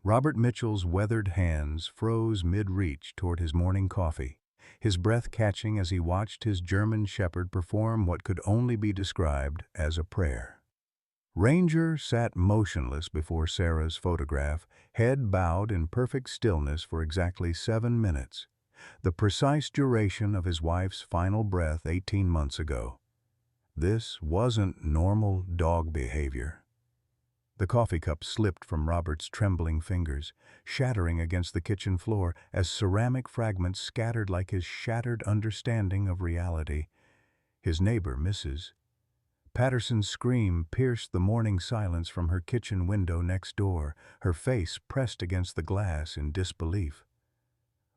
Robert Mitchell's weathered hands froze mid-reach toward his morning coffee, his breath catching as he watched his German shepherd perform what could only be described as a prayer. Ranger sat motionless before Sarah's photograph, head bowed in perfect stillness for exactly 7 minutes, the precise duration of his wife's final breath 18 months ago. This wasn't normal dog behavior. The coffee cup slipped from Robert's trembling fingers, shattering against the kitchen floor as ceramic fragments scattered like his shattered understanding of reality. His neighbor, Mrs. Patterson's scream pierced the morning silence from her kitchen window next door, her face pressed against the glass in disbelief.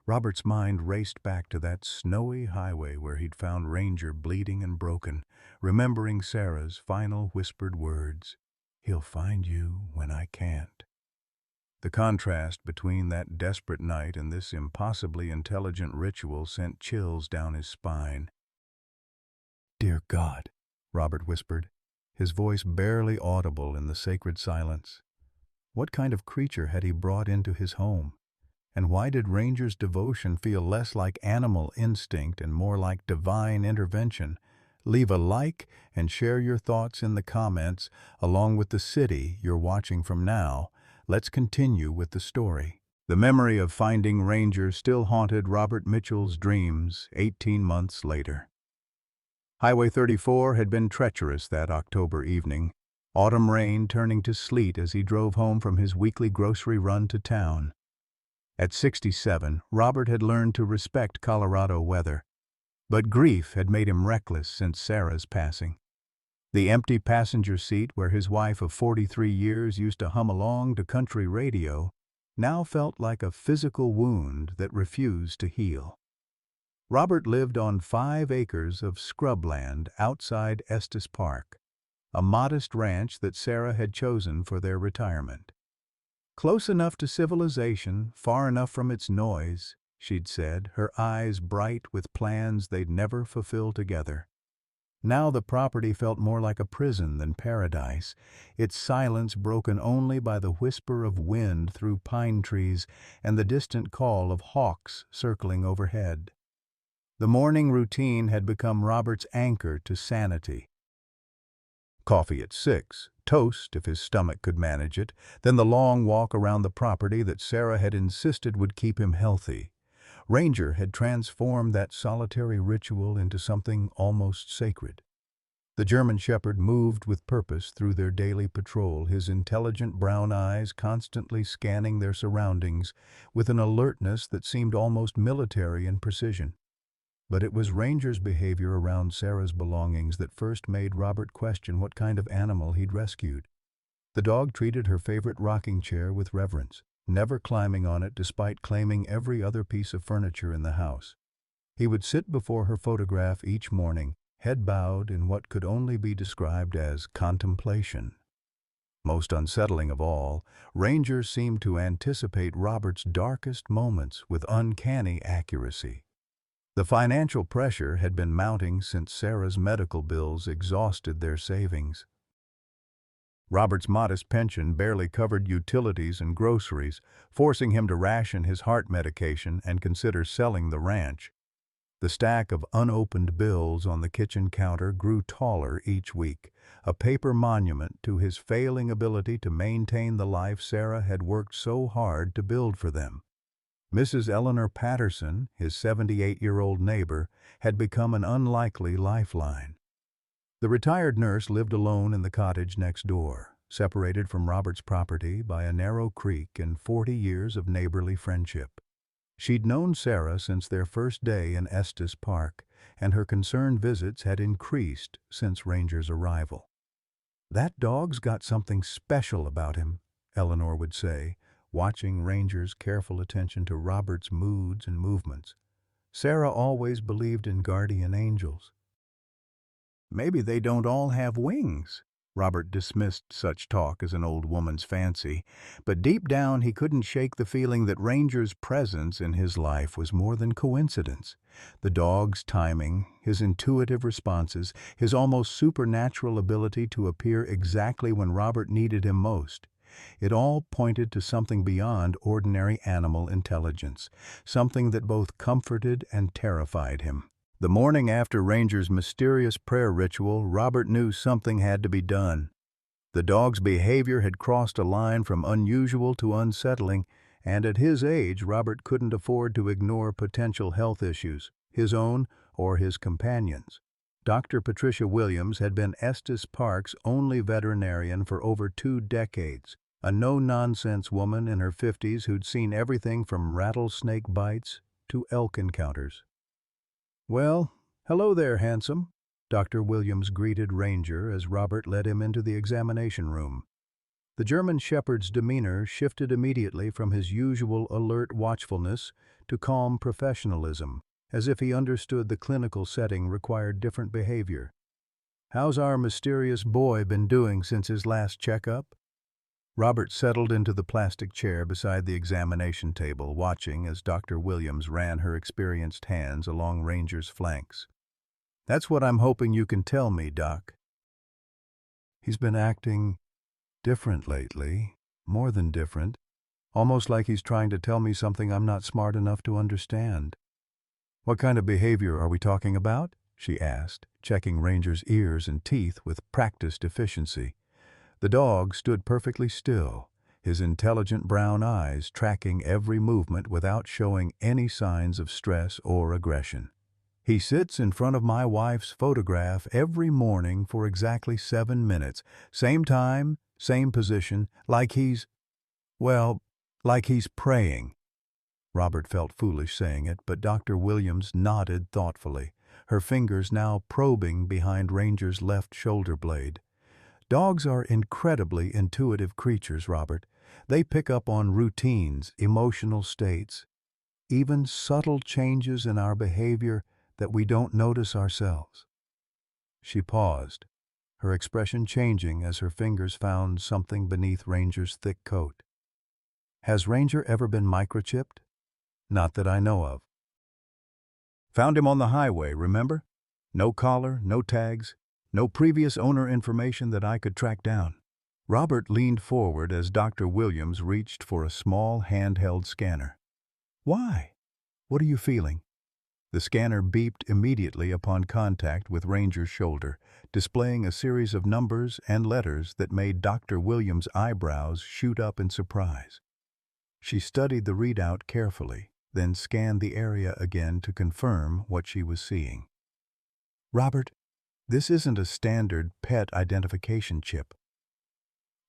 Robert's mind raced back to that snowy highway where he'd found Ranger bleeding and broken, remembering Sarah's final whispered words, "He'll find you when I can't." The contrast between that desperate night and this impossibly intelligent ritual sent chills down his spine. "Dear God," Robert whispered, his voice barely audible in the sacred silence. What kind of creature had he brought into his home? And why did Ranger's devotion feel less like animal instinct and more like divine intervention? Leave a like and share your thoughts in the comments, along with the city you're watching from now. Let's continue with the story. The memory of finding Ranger still haunted Robert Mitchell's dreams 18 months later. Highway 34 had been treacherous that October evening, autumn rain turning to sleet as he drove home from his weekly grocery run to town. At 67, Robert had learned to respect Colorado weather, but grief had made him reckless since Sarah's passing. The empty passenger seat where his wife of 43 years used to hum along to country radio now felt like a physical wound that refused to heal. Robert lived on 5 acres of scrubland outside Estes Park, a modest ranch that Sarah had chosen for their retirement. "Close enough to civilization, far enough from its noise," she'd said, her eyes bright with plans they'd never fulfill together. Now the property felt more like a prison than paradise, its silence broken only by the whisper of wind through pine trees and the distant call of hawks circling overhead. The morning routine had become Robert's anchor to sanity. Coffee at 6, toast if his stomach could manage it, then the long walk around the property that Sarah had insisted would keep him healthy. Ranger had transformed that solitary ritual into something almost sacred. The German shepherd moved with purpose through their daily patrol, his intelligent brown eyes constantly scanning their surroundings with an alertness that seemed almost military in precision. But it was Ranger's behavior around Sarah's belongings that first made Robert question what kind of animal he'd rescued. The dog treated her favorite rocking chair with reverence, never climbing on it despite claiming every other piece of furniture in the house. He would sit before her photograph each morning, head bowed in what could only be described as contemplation. Most unsettling of all, Ranger seemed to anticipate Robert's darkest moments with uncanny accuracy. The financial pressure had been mounting since Sarah's medical bills exhausted their savings. Robert's modest pension barely covered utilities and groceries, forcing him to ration his heart medication and consider selling the ranch. The stack of unopened bills on the kitchen counter grew taller each week, a paper monument to his failing ability to maintain the life Sarah had worked so hard to build for them. Mrs. Eleanor Patterson, his 78-year-old neighbor, had become an unlikely lifeline. The retired nurse lived alone in the cottage next door, separated from Robert's property by a narrow creek and 40 years of neighborly friendship. She'd known Sarah since their first day in Estes Park, and her concerned visits had increased since Ranger's arrival. "That dog's got something special about him," Eleanor would say, watching Ranger's careful attention to Robert's moods and movements. Sarah always believed in guardian angels. "Maybe they don't all have wings." Robert dismissed such talk as an old woman's fancy, but deep down he couldn't shake the feeling that Ranger's presence in his life was more than coincidence. The dog's timing, his intuitive responses, his almost supernatural ability to appear exactly when Robert needed him most. It all pointed to something beyond ordinary animal intelligence, something that both comforted and terrified him. The morning after Ranger's mysterious prayer ritual, Robert knew something had to be done. The dog's behavior had crossed a line from unusual to unsettling, and at his age, Robert couldn't afford to ignore potential health issues, his own or his companion's. Dr. Patricia Williams had been Estes Park's only veterinarian for over 2 decades, a no-nonsense woman in her 50s who'd seen everything from rattlesnake bites to elk encounters. "Well, hello there, handsome," Dr. Williams greeted Ranger as Robert led him into the examination room. The German shepherd's demeanor shifted immediately from his usual alert watchfulness to calm professionalism, as if he understood the clinical setting required different behavior. "How's our mysterious boy been doing since his last checkup?" Robert settled into the plastic chair beside the examination table, watching as Dr. Williams ran her experienced hands along Ranger's flanks. "That's what I'm hoping you can tell me, Doc." "He's been acting different lately, more than different, almost like he's trying to tell me something I'm not smart enough to understand." "What kind of behavior are we talking about?" she asked, checking Ranger's ears and teeth with practiced efficiency. The dog stood perfectly still, his intelligent brown eyes tracking every movement without showing any signs of stress or aggression. "He sits in front of my wife's photograph every morning for exactly 7 minutes, same time, same position, like he's praying." Robert felt foolish saying it, but Dr. Williams nodded thoughtfully, her fingers now probing behind Ranger's left shoulder blade. "Dogs are incredibly intuitive creatures, Robert. They pick up on routines, emotional states, even subtle changes in our behavior that we don't notice ourselves." She paused, her expression changing as her fingers found something beneath Ranger's thick coat. "Has Ranger ever been microchipped?" "Not that I know of." "Found him on the highway, remember? No collar, no tags, no previous owner information that I could track down." Robert leaned forward as Dr. Williams reached for a small handheld scanner. "Why? What are you feeling?" The scanner beeped immediately upon contact with Ranger's shoulder, displaying a series of numbers and letters that made Dr. Williams' eyebrows shoot up in surprise. She studied the readout carefully, then scanned the area again to confirm what she was seeing. "Robert, this isn't a standard pet identification chip."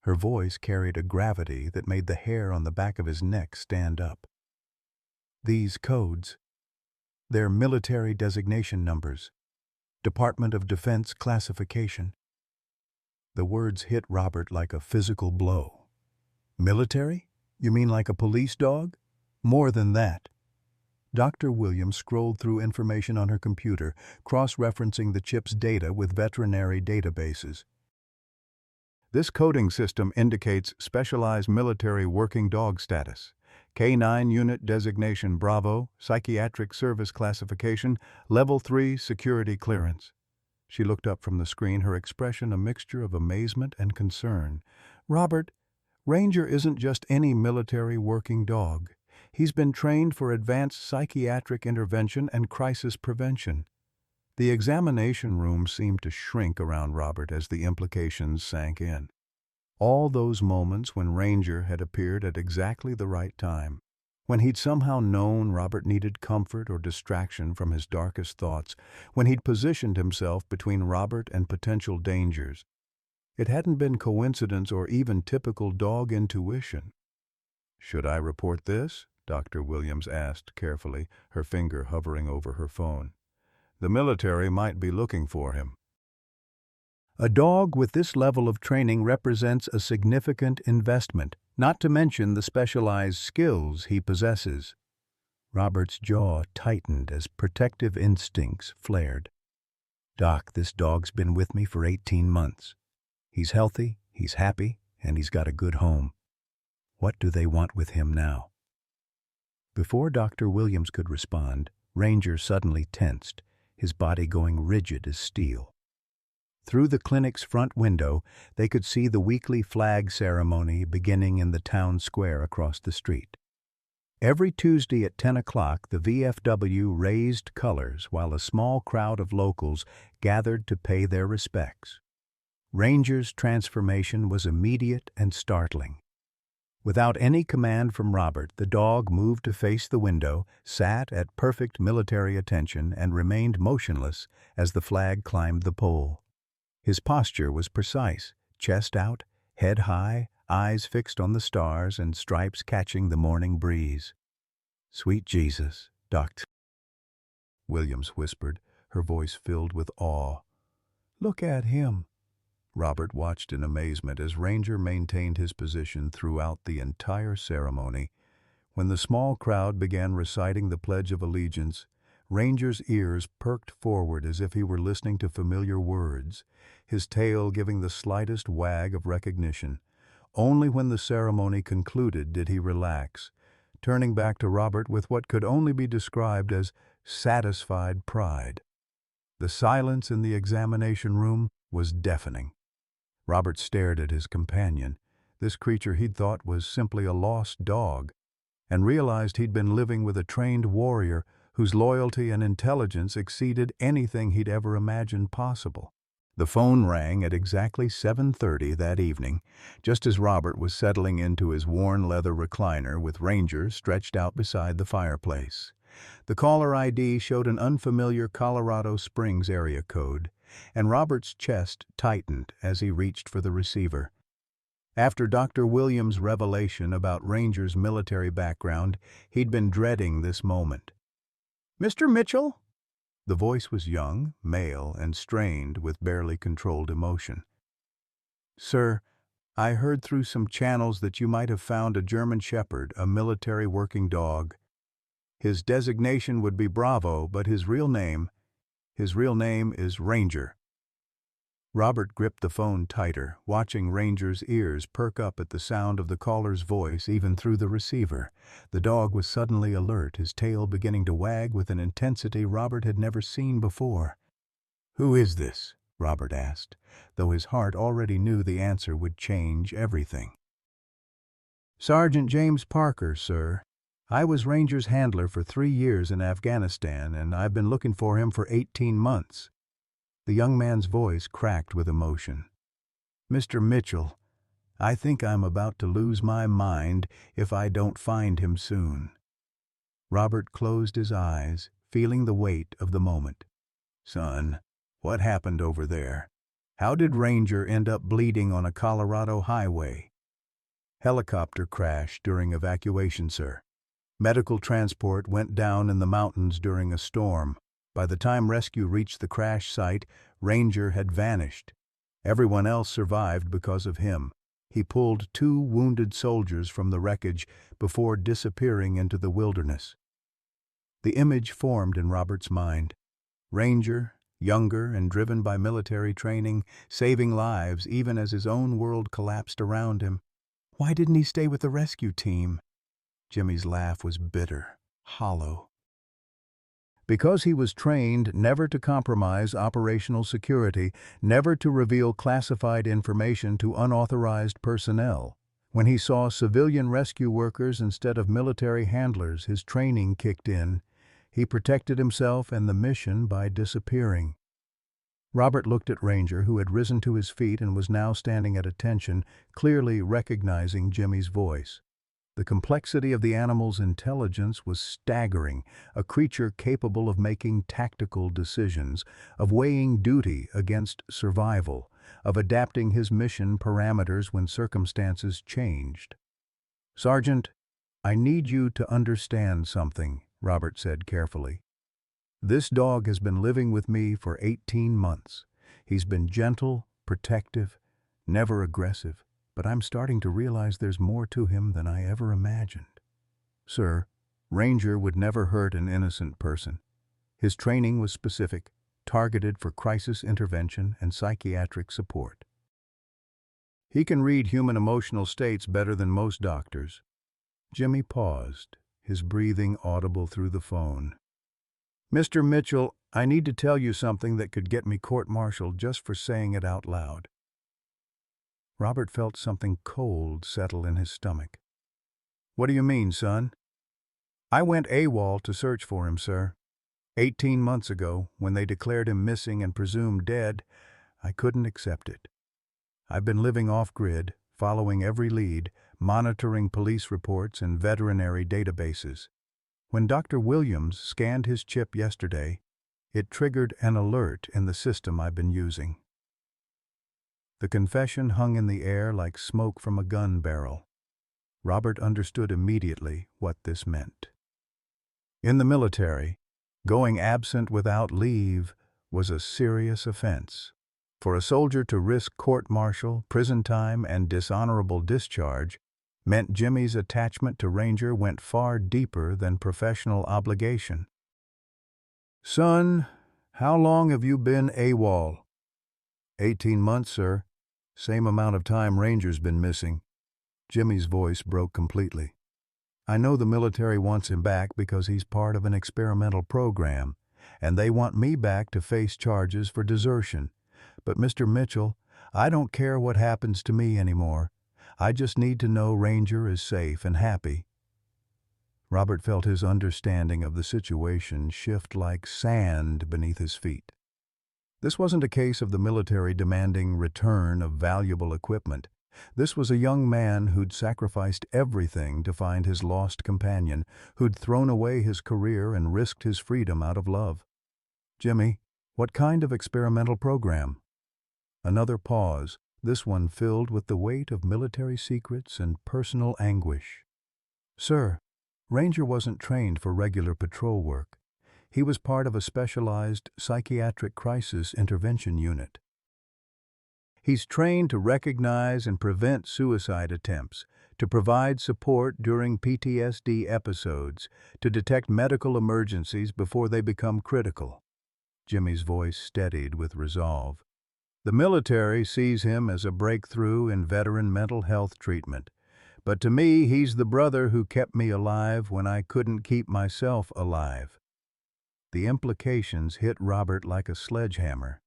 Her voice carried a gravity that made the hair on the back of his neck stand up. "These codes, they're military designation numbers, Department of Defense classification." The words hit Robert like a physical blow. "Military? You mean like a police dog?" "More than that." Dr. Williams scrolled through information on her computer, cross-referencing the chip's data with veterinary databases. "This coding system indicates specialized military working dog status, K9 Unit Designation Bravo, Psychiatric Service Classification, Level 3 Security Clearance." She looked up from the screen, her expression a mixture of amazement and concern. "Robert, Ranger isn't just any military working dog. He's been trained for advanced psychiatric intervention and crisis prevention." The examination room seemed to shrink around Robert as the implications sank in. All those moments when Ranger had appeared at exactly the right time, when he'd somehow known Robert needed comfort or distraction from his darkest thoughts, when he'd positioned himself between Robert and potential dangers. It hadn't been coincidence or even typical dog intuition. "Should I report this?" Dr. Williams asked carefully, her finger hovering over her phone. "The military might be looking for him." "A dog with this level of training represents a significant investment, not to mention the specialized skills he possesses." Robert's jaw tightened as protective instincts flared. "Doc, this dog's been with me for 18 months. He's healthy, he's happy, and he's got a good home. What do they want with him now?" Before Dr. Williams could respond, Ranger suddenly tensed, his body going rigid as steel. Through the clinic's front window, they could see the weekly flag ceremony beginning in the town square across the street. Every Tuesday at 10 o'clock, the VFW raised colors while a small crowd of locals gathered to pay their respects. Ranger's transformation was immediate and startling. Without any command from Robert, the dog moved to face the window, sat at perfect military attention, and remained motionless as the flag climbed the pole. His posture was precise, chest out, head high, eyes fixed on the stars and stripes catching the morning breeze. "Sweet Jesus," Dr. Williams whispered, her voice filled with awe. "Look at him." Robert watched in amazement as Ranger maintained his position throughout the entire ceremony. When the small crowd began reciting the Pledge of Allegiance, Ranger's ears perked forward as if he were listening to familiar words, his tail giving the slightest wag of recognition. Only when the ceremony concluded did he relax, turning back to Robert with what could only be described as satisfied pride. The silence in the examination room was deafening. Robert stared at his companion, this creature he'd thought was simply a lost dog, and realized he'd been living with a trained warrior whose loyalty and intelligence exceeded anything he'd ever imagined possible. The phone rang at exactly 7:30 that evening, just as Robert was settling into his worn leather recliner with Ranger stretched out beside the fireplace. The caller ID showed an unfamiliar Colorado Springs area code, and Robert's chest tightened as he reached for the receiver. After Dr. Williams' revelation about Ranger's military background, he'd been dreading this moment. "Mr. Mitchell?" The voice was young, male, and strained with barely controlled emotion. "Sir, I heard through some channels that you might have found a German Shepherd, a military working dog. His designation would be Bravo, but his real name is Ranger." Robert gripped the phone tighter, watching Ranger's ears perk up at the sound of the caller's voice even through the receiver. The dog was suddenly alert, his tail beginning to wag with an intensity Robert had never seen before. "Who is this?" Robert asked, though his heart already knew the answer would change everything. "Sergeant James Parker, sir. I was Ranger's handler for 3 years in Afghanistan, and I've been looking for him for 18 months. The young man's voice cracked with emotion. "Mr. Mitchell, I think I'm about to lose my mind if I don't find him soon." Robert closed his eyes, feeling the weight of the moment. "Son, what happened over there? How did Ranger end up bleeding on a Colorado highway?" "Helicopter crash during evacuation, sir. Medical transport went down in the mountains during a storm. By the time rescue reached the crash site, Ranger had vanished. Everyone else survived because of him. He pulled 2 wounded soldiers from the wreckage before disappearing into the wilderness." The image formed in Robert's mind. Ranger, younger and driven by military training, saving lives even as his own world collapsed around him. Why didn't he stay with the rescue team? Jimmy's laugh was bitter, hollow. Because he was trained never to compromise operational security, never to reveal classified information to unauthorized personnel. When he saw civilian rescue workers instead of military handlers, his training kicked in. He protected himself and the mission by disappearing. Robert looked at Ranger, who had risen to his feet and was now standing at attention, clearly recognizing Jimmy's voice. The complexity of the animal's intelligence was staggering, a creature capable of making tactical decisions, of weighing duty against survival, of adapting his mission parameters when circumstances changed. "Sergeant, I need you to understand something," Robert said carefully. "This dog has been living with me for 18 months. He's been gentle, protective, never aggressive. But I'm starting to realize there's more to him than I ever imagined. Sir, Ranger would never hurt an innocent person. His training was specific, targeted for crisis intervention and psychiatric support. He can read human emotional states better than most doctors." Jimmy paused, his breathing audible through the phone. "Mr. Mitchell, I need to tell you something that could get me court-martialed just for saying it out loud." Robert felt something cold settle in his stomach. "What do you mean, son?" "I went AWOL to search for him, sir. 18 months ago, when they declared him missing and presumed dead, I couldn't accept it. I've been living off-grid, following every lead, monitoring police reports and veterinary databases. When Dr. Williams scanned his chip yesterday, it triggered an alert in the system I've been using." The confession hung in the air like smoke from a gun barrel. Robert understood immediately what this meant. In the military, going absent without leave was a serious offense. For a soldier to risk court-martial, prison time, and dishonorable discharge meant Jimmy's attachment to Ranger went far deeper than professional obligation. "Son, how long have you been AWOL?" 18 months, sir. Same amount of time Ranger's been missing." Jimmy's voice broke completely. "I know the military wants him back because he's part of an experimental program, and they want me back to face charges for desertion. But Mr. Mitchell, I don't care what happens to me anymore. I just need to know Ranger is safe and happy." Robert felt his understanding of the situation shift like sand beneath his feet. This wasn't a case of the military demanding return of valuable equipment. This was a young man who'd sacrificed everything to find his lost companion, who'd thrown away his career and risked his freedom out of love. "Jimmy, what kind of experimental program?" Another pause, this one filled with the weight of military secrets and personal anguish. "Sir, Ranger wasn't trained for regular patrol work. He was part of a specialized psychiatric crisis intervention unit. He's trained to recognize and prevent suicide attempts, to provide support during PTSD episodes, to detect medical emergencies before they become critical." Jimmy's voice steadied with resolve. "The military sees him as a breakthrough in veteran mental health treatment. But to me, he's the brother who kept me alive when I couldn't keep myself alive." The implications hit Robert like a sledgehammer.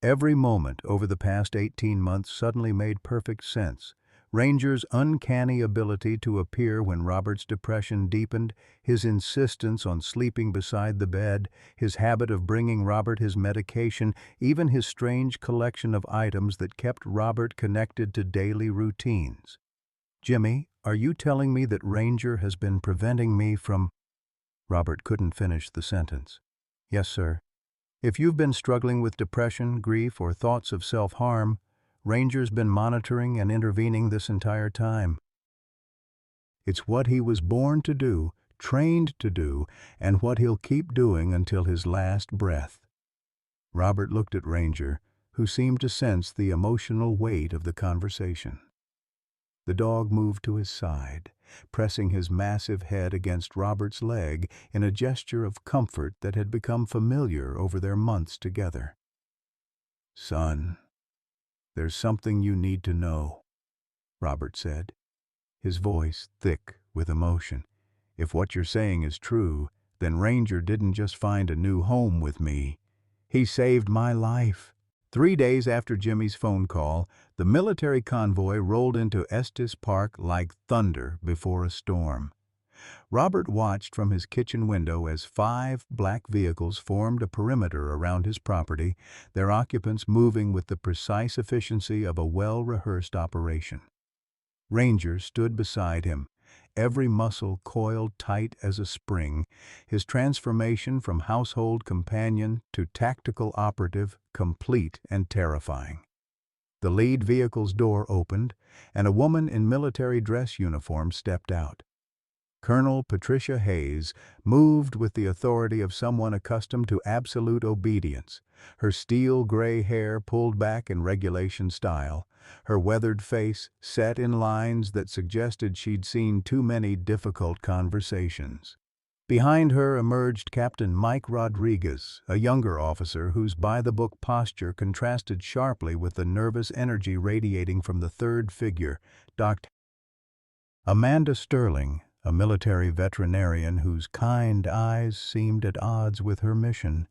Every moment over the past 18 months suddenly made perfect sense. Ranger's uncanny ability to appear when Robert's depression deepened, his insistence on sleeping beside the bed, his habit of bringing Robert his medication, even his strange collection of items that kept Robert connected to daily routines. "Jimmy, are you telling me that Ranger has been preventing me from—" Robert couldn't finish the sentence. "Yes, sir. If you've been struggling with depression, grief, or thoughts of self-harm, Ranger's been monitoring and intervening this entire time. It's what he was born to do, trained to do, and what he'll keep doing until his last breath." Robert looked at Ranger, who seemed to sense the emotional weight of the conversation. The dog moved to his side, pressing his massive head against Robert's leg in a gesture of comfort that had become familiar over their months together. "Son, there's something you need to know," Robert said, his voice thick with emotion. "If what you're saying is true, then Ranger didn't just find a new home with me. He saved my life." 3 days after Jimmy's phone call, the military convoy rolled into Estes Park like thunder before a storm. Robert watched from his kitchen window as 5 black vehicles formed a perimeter around his property, their occupants moving with the precise efficiency of a well-rehearsed operation. Ranger stood beside him, every muscle coiled tight as a spring, his transformation from household companion to tactical operative complete and terrifying. The lead vehicle's door opened, and a woman in military dress uniform stepped out. Colonel Patricia Hayes moved with the authority of someone accustomed to absolute obedience, her steel-gray hair pulled back in regulation style, her weathered face set in lines that suggested she'd seen too many difficult conversations. Behind her emerged Captain Mike Rodriguez, a younger officer whose by-the-book posture contrasted sharply with the nervous energy radiating from the third figure, Dr. Amanda Sterling, a military veterinarian whose kind eyes seemed at odds with her mission.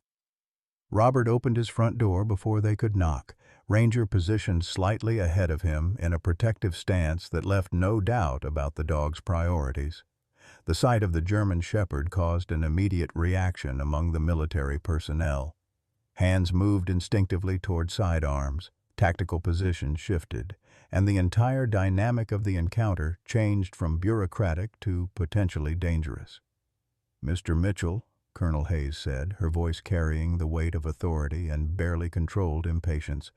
Robert opened his front door before they could knock, Ranger positioned slightly ahead of him in a protective stance that left no doubt about the dog's priorities. The sight of the German Shepherd caused an immediate reaction among the military personnel. Hands moved instinctively toward sidearms, tactical positions shifted, and the entire dynamic of the encounter changed from bureaucratic to potentially dangerous. "Mr. Mitchell," Colonel Hayes said, her voice carrying the weight of authority and barely controlled impatience,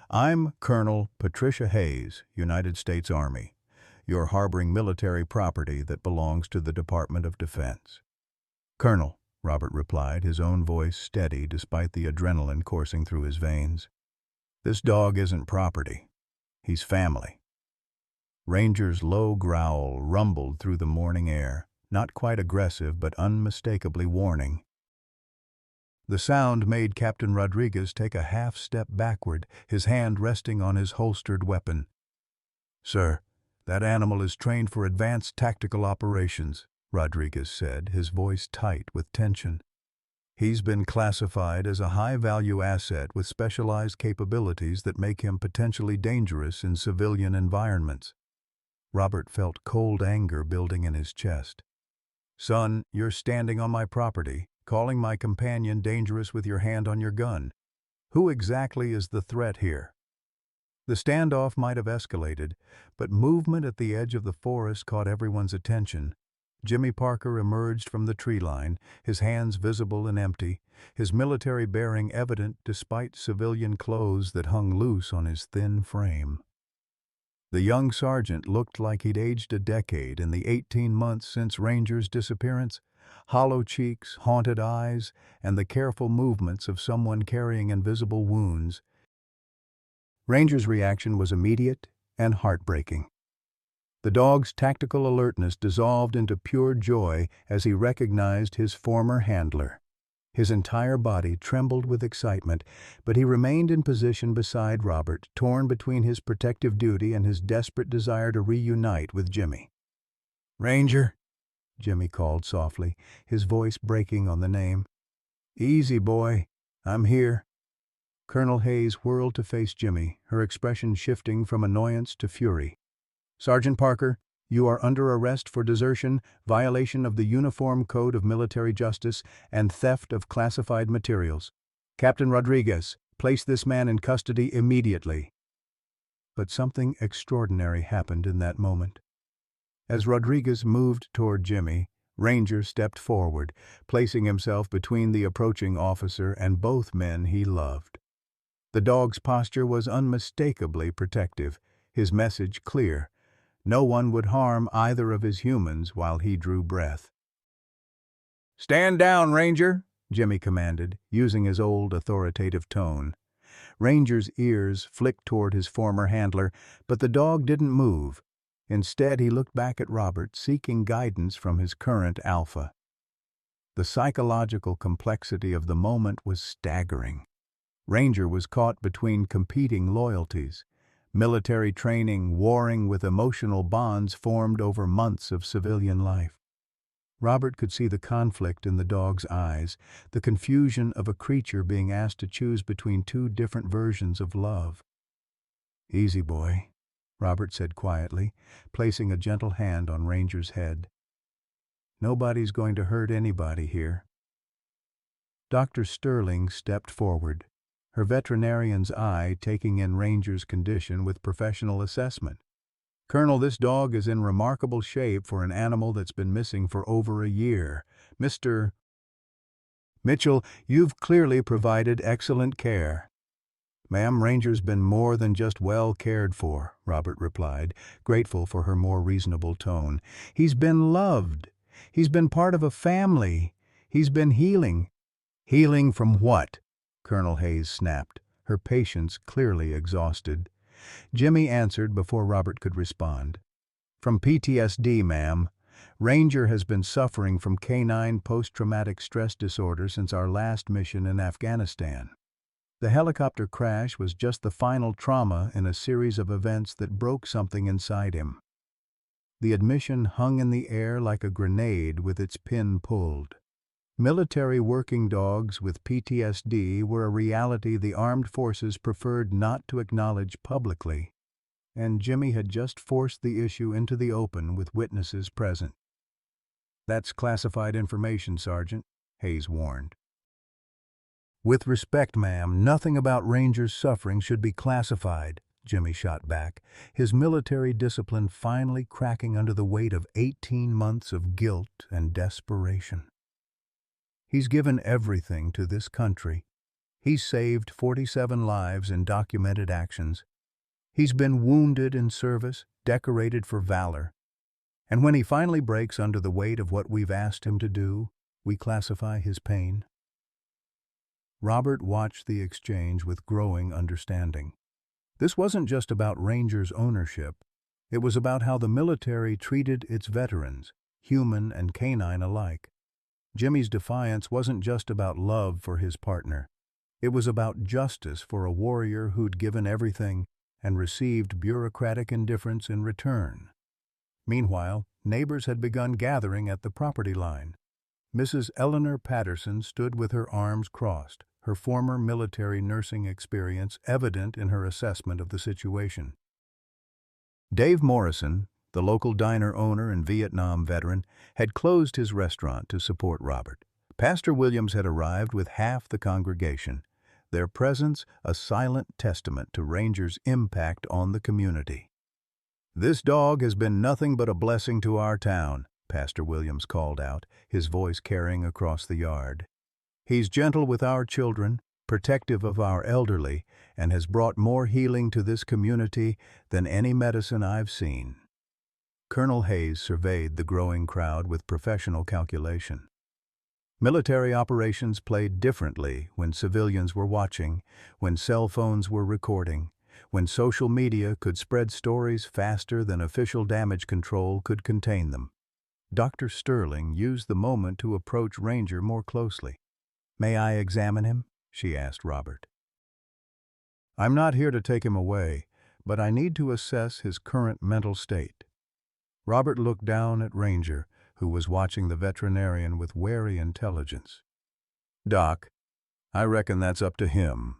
"I'm Colonel Patricia Hayes, United States Army. You're harboring military property that belongs to the Department of Defense." "Colonel," Robert replied, his own voice steady despite the adrenaline coursing through his veins. "This dog isn't property. He's family." Ranger's low growl rumbled through the morning air, not quite aggressive but unmistakably warning. The sound made Captain Rodriguez take a half-step backward, his hand resting on his holstered weapon. "Sir, that animal is trained for advanced tactical operations," Rodriguez said, his voice tight with tension. "He's been classified as a high-value asset with specialized capabilities that make him potentially dangerous in civilian environments." Robert felt cold anger building in his chest. "Son, you're standing on my property, calling my companion dangerous with your hand on your gun. Who exactly is the threat here?" The standoff might have escalated, but movement at the edge of the forest caught everyone's attention. Jimmy Parker emerged from the tree line, his hands visible and empty, his military bearing evident despite civilian clothes that hung loose on his thin frame. The young sergeant looked like he'd aged a decade in the 18 months since Ranger's disappearance. Hollow cheeks, haunted eyes, and the careful movements of someone carrying invisible wounds. Ranger's reaction was immediate and heartbreaking. The dog's tactical alertness dissolved into pure joy as he recognized his former handler. His entire body trembled with excitement, but he remained in position beside Robert, torn between his protective duty and his desperate desire to reunite with Jimmy. "Ranger," Jimmy called softly, his voice breaking on the name. "Easy, boy. I'm here." Colonel Hayes whirled to face Jimmy, her expression shifting from annoyance to fury. "Sergeant Parker, you are under arrest for desertion, violation of the Uniform Code of Military Justice, and theft of classified materials. Captain Rodriguez, place this man in custody immediately." But something extraordinary happened in that moment. As Rodriguez moved toward Jimmy, Ranger stepped forward, placing himself between the approaching officer and both men he loved. The dog's posture was unmistakably protective, his message clear. No one would harm either of his humans while he drew breath. "Stand down, Ranger," Jimmy commanded, using his old authoritative tone. Ranger's ears flicked toward his former handler, but the dog didn't move. Instead, he looked back at Robert, seeking guidance from his current alpha. The psychological complexity of the moment was staggering. Ranger was caught between competing loyalties. Military training warring with emotional bonds formed over months of civilian life. Robert could see the conflict in the dog's eyes, the confusion of a creature being asked to choose between two different versions of love. "Easy, boy," Robert said quietly, placing a gentle hand on Ranger's head. "Nobody's going to hurt anybody here." Dr. Sterling stepped forward, her veterinarian's eye taking in Ranger's condition with professional assessment. "Colonel, this dog is in remarkable shape for an animal that's been missing for over a year. Mr. Mitchell, you've clearly provided excellent care." "Ma'am, Ranger's been more than just well cared for," Robert replied, grateful for her more reasonable tone. "He's been loved. He's been part of a family. He's been healing." "Healing from what?" Colonel Hayes snapped, her patience clearly exhausted. Jimmy answered before Robert could respond. "From PTSD, ma'am. Ranger has been suffering from canine post-traumatic stress disorder since our last mission in Afghanistan. The helicopter crash was just the final trauma in a series of events that broke something inside him." The admission hung in the air like a grenade with its pin pulled. Military working dogs with PTSD were a reality the armed forces preferred not to acknowledge publicly, and Jimmy had just forced the issue into the open with witnesses present. "That's classified information, Sergeant," Hayes warned. "With respect, ma'am, nothing about Ranger's suffering should be classified," Jimmy shot back, his military discipline finally cracking under the weight of 18 months of guilt and desperation. "He's given everything to this country. He's saved 47 lives in documented actions. He's been wounded in service, decorated for valor. And when he finally breaks under the weight of what we've asked him to do, we classify his pain." Robert watched the exchange with growing understanding. This wasn't just about Ranger's ownership. It was about how the military treated its veterans, human and canine alike. Jimmy's defiance wasn't just about love for his partner. It was about justice for a warrior who'd given everything and received bureaucratic indifference in return. Meanwhile, neighbors had begun gathering at the property line. Mrs. Eleanor Patterson stood with her arms crossed, her former military nursing experience evident in her assessment of the situation. Dave Morrison, the local diner owner and Vietnam veteran, had closed his restaurant to support Robert. Pastor Williams had arrived with half the congregation, their presence a silent testament to Ranger's impact on the community. "This dog has been nothing but a blessing to our town," Pastor Williams called out, his voice carrying across the yard. "He's gentle with our children, protective of our elderly, and has brought more healing to this community than any medicine I've seen." Colonel Hayes surveyed the growing crowd with professional calculation. Military operations played differently when civilians were watching, when cell phones were recording, when social media could spread stories faster than official damage control could contain them. Dr. Sterling used the moment to approach Ranger more closely. "May I examine him?" she asked Robert. "I'm not here to take him away, but I need to assess his current mental state." Robert looked down at Ranger, who was watching the veterinarian with wary intelligence. "Doc, I reckon that's up to him."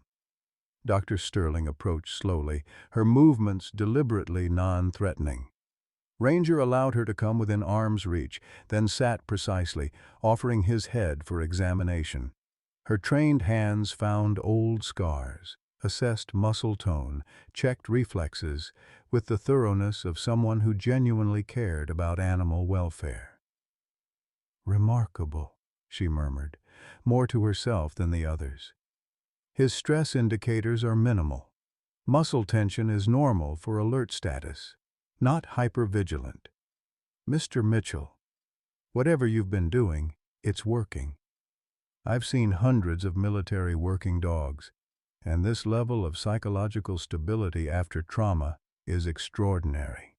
Dr. Sterling approached slowly, her movements deliberately non-threatening. Ranger allowed her to come within arm's reach, then sat precisely, offering his head for examination. Her trained hands found old scars, assessed muscle tone, checked reflexes, with the thoroughness of someone who genuinely cared about animal welfare. "Remarkable," she murmured, more to herself than the others. "His stress indicators are minimal. Muscle tension is normal for alert status, not hypervigilant. Mr. Mitchell, whatever you've been doing, it's working. I've seen hundreds of military working dogs, and this level of psychological stability after trauma is extraordinary.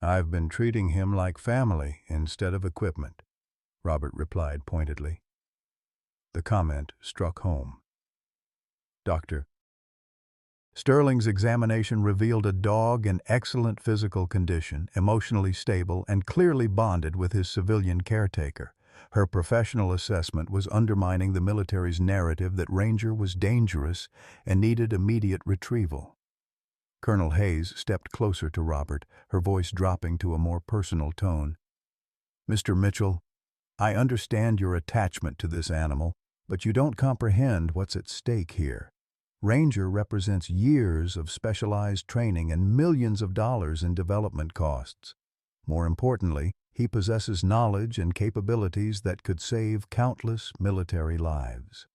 I've been treating him like family instead of equipment," Robert replied pointedly. The comment struck home. "Dr. Sterling's examination revealed a dog in excellent physical condition, emotionally stable, and clearly bonded with his civilian caretaker. Her professional assessment was undermining the military's narrative that Ranger was dangerous and needed immediate retrieval." Colonel Hayes stepped closer to Robert, her voice dropping to a more personal tone. "Mr. Mitchell, I understand your attachment to this animal, but you don't comprehend what's at stake here. Ranger represents years of specialized training and millions of dollars in development costs. More importantly, he possesses knowledge and capabilities that could save countless military lives."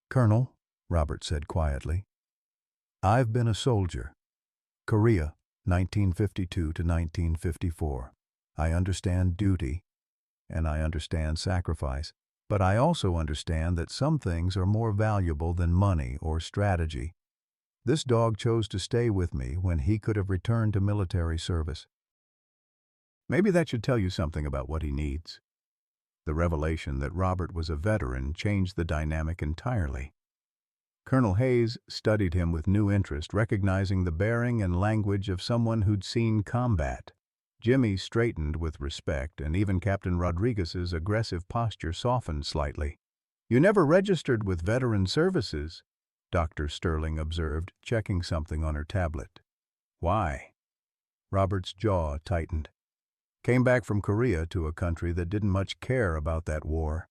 "Colonel," Robert said quietly, "I've been a soldier. Korea, 1952 to 1954. I understand duty, and I understand sacrifice, but I also understand that some things are more valuable than money or strategy. This dog chose to stay with me when he could have returned to military service. Maybe that should tell you something about what he needs." The revelation that Robert was a veteran changed the dynamic entirely. Colonel Hayes studied him with new interest, recognizing the bearing and language of someone who'd seen combat. Jimmy straightened with respect, and even Captain Rodriguez's aggressive posture softened slightly. "You never registered with Veteran Services," Dr. Sterling observed, checking something on her tablet. "Why?" Robert's jaw tightened. "Came back from Korea to a country that didn't much care about that war.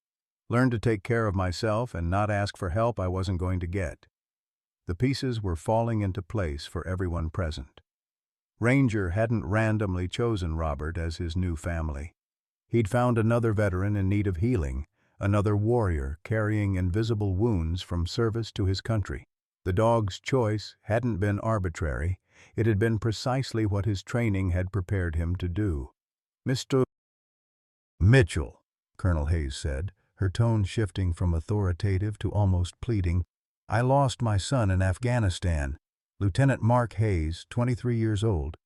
Learned to take care of myself and not ask for help I wasn't going to get." The pieces were falling into place for everyone present. Ranger hadn't randomly chosen Robert as his new family. He'd found another veteran in need of healing, another warrior carrying invisible wounds from service to his country. The dog's choice hadn't been arbitrary. It had been precisely what his training had prepared him to do. "Mr. Mitchell," Colonel Hayes said, her tone shifting from authoritative to almost pleading, "I lost my son in Afghanistan. Lieutenant Mark Hayes, 23 years old,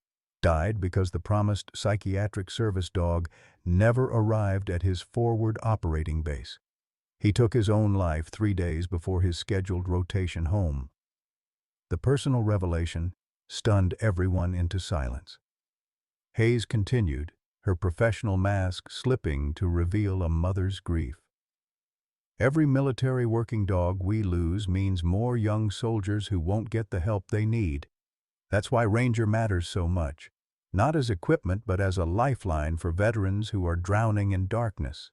died because the promised psychiatric service dog never arrived at his forward operating base. He took his own life 3 days before his scheduled rotation home." The personal revelation stunned everyone into silence. Hayes continued, her professional mask slipping to reveal a mother's grief. "Every military working dog we lose means more young soldiers who won't get the help they need. That's why Ranger matters so much, not as equipment but as a lifeline for veterans who are drowning in darkness."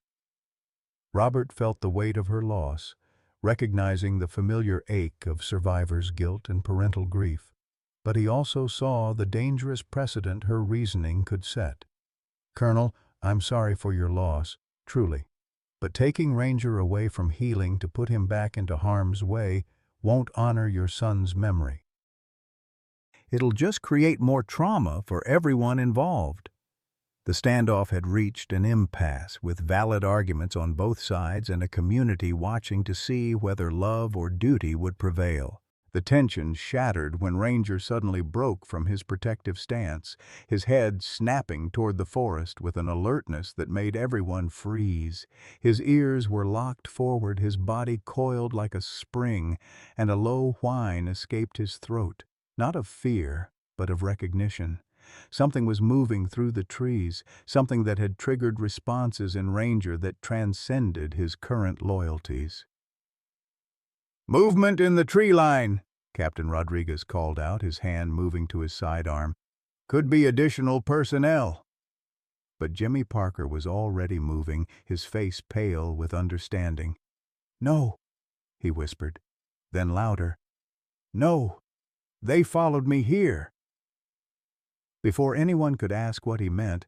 Robert felt the weight of her loss, recognizing the familiar ache of survivor's guilt and parental grief. But he also saw the dangerous precedent her reasoning could set. "Colonel, I'm sorry for your loss, truly. But taking Ranger away from healing to put him back into harm's way won't honor your son's memory. It'll just create more trauma for everyone involved." The standoff had reached an impasse, with valid arguments on both sides and a community watching to see whether love or duty would prevail. The tension shattered when Ranger suddenly broke from his protective stance, his head snapping toward the forest with an alertness that made everyone freeze. His ears were locked forward, his body coiled like a spring, and a low whine escaped his throat, not of fear, but of recognition. Something was moving through the trees, something that had triggered responses in Ranger that transcended his current loyalties. "Movement in the tree line," Captain Rodriguez called out, his hand moving to his sidearm. "Could be additional personnel." But Jimmy Parker was already moving, his face pale with understanding. "No," he whispered. Then louder, "No, they followed me here." Before anyone could ask what he meant,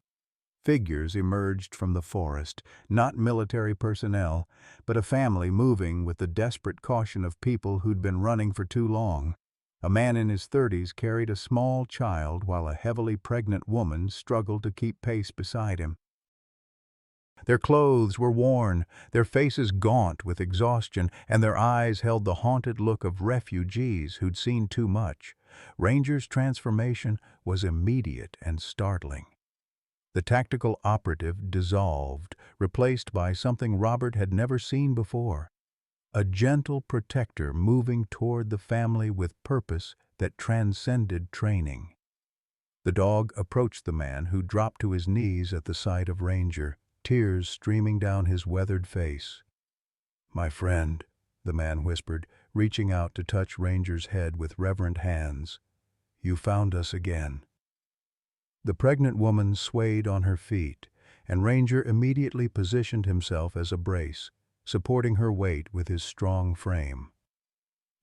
figures emerged from the forest, not military personnel, but a family moving with the desperate caution of people who'd been running for too long. A man in his 30s carried a small child while a heavily pregnant woman struggled to keep pace beside him. Their clothes were worn, their faces gaunt with exhaustion, and their eyes held the haunted look of refugees who'd seen too much. Ranger's transformation was immediate and startling. The tactical operative dissolved, replaced by something Robert had never seen before. A gentle protector moving toward the family with purpose that transcended training. The dog approached the man, who dropped to his knees at the sight of Ranger, tears streaming down his weathered face. "My friend," the man whispered, reaching out to touch Ranger's head with reverent hands. "You found us again." The pregnant woman swayed on her feet, and Ranger immediately positioned himself as a brace, supporting her weight with his strong frame.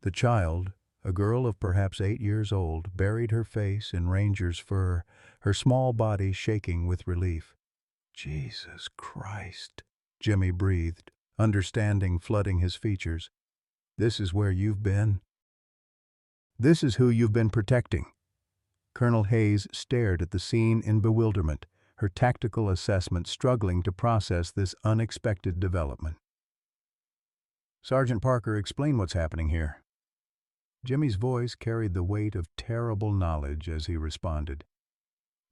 The child, a girl of perhaps 8 years old, buried her face in Ranger's fur, her small body shaking with relief. "Jesus Christ," Jimmy breathed, understanding flooding his features. "This is where you've been? This is who you've been protecting?" Colonel Hayes stared at the scene in bewilderment, her tactical assessment struggling to process this unexpected development. "Sergeant Parker, explain what's happening here." Jimmy's voice carried the weight of terrible knowledge as he responded.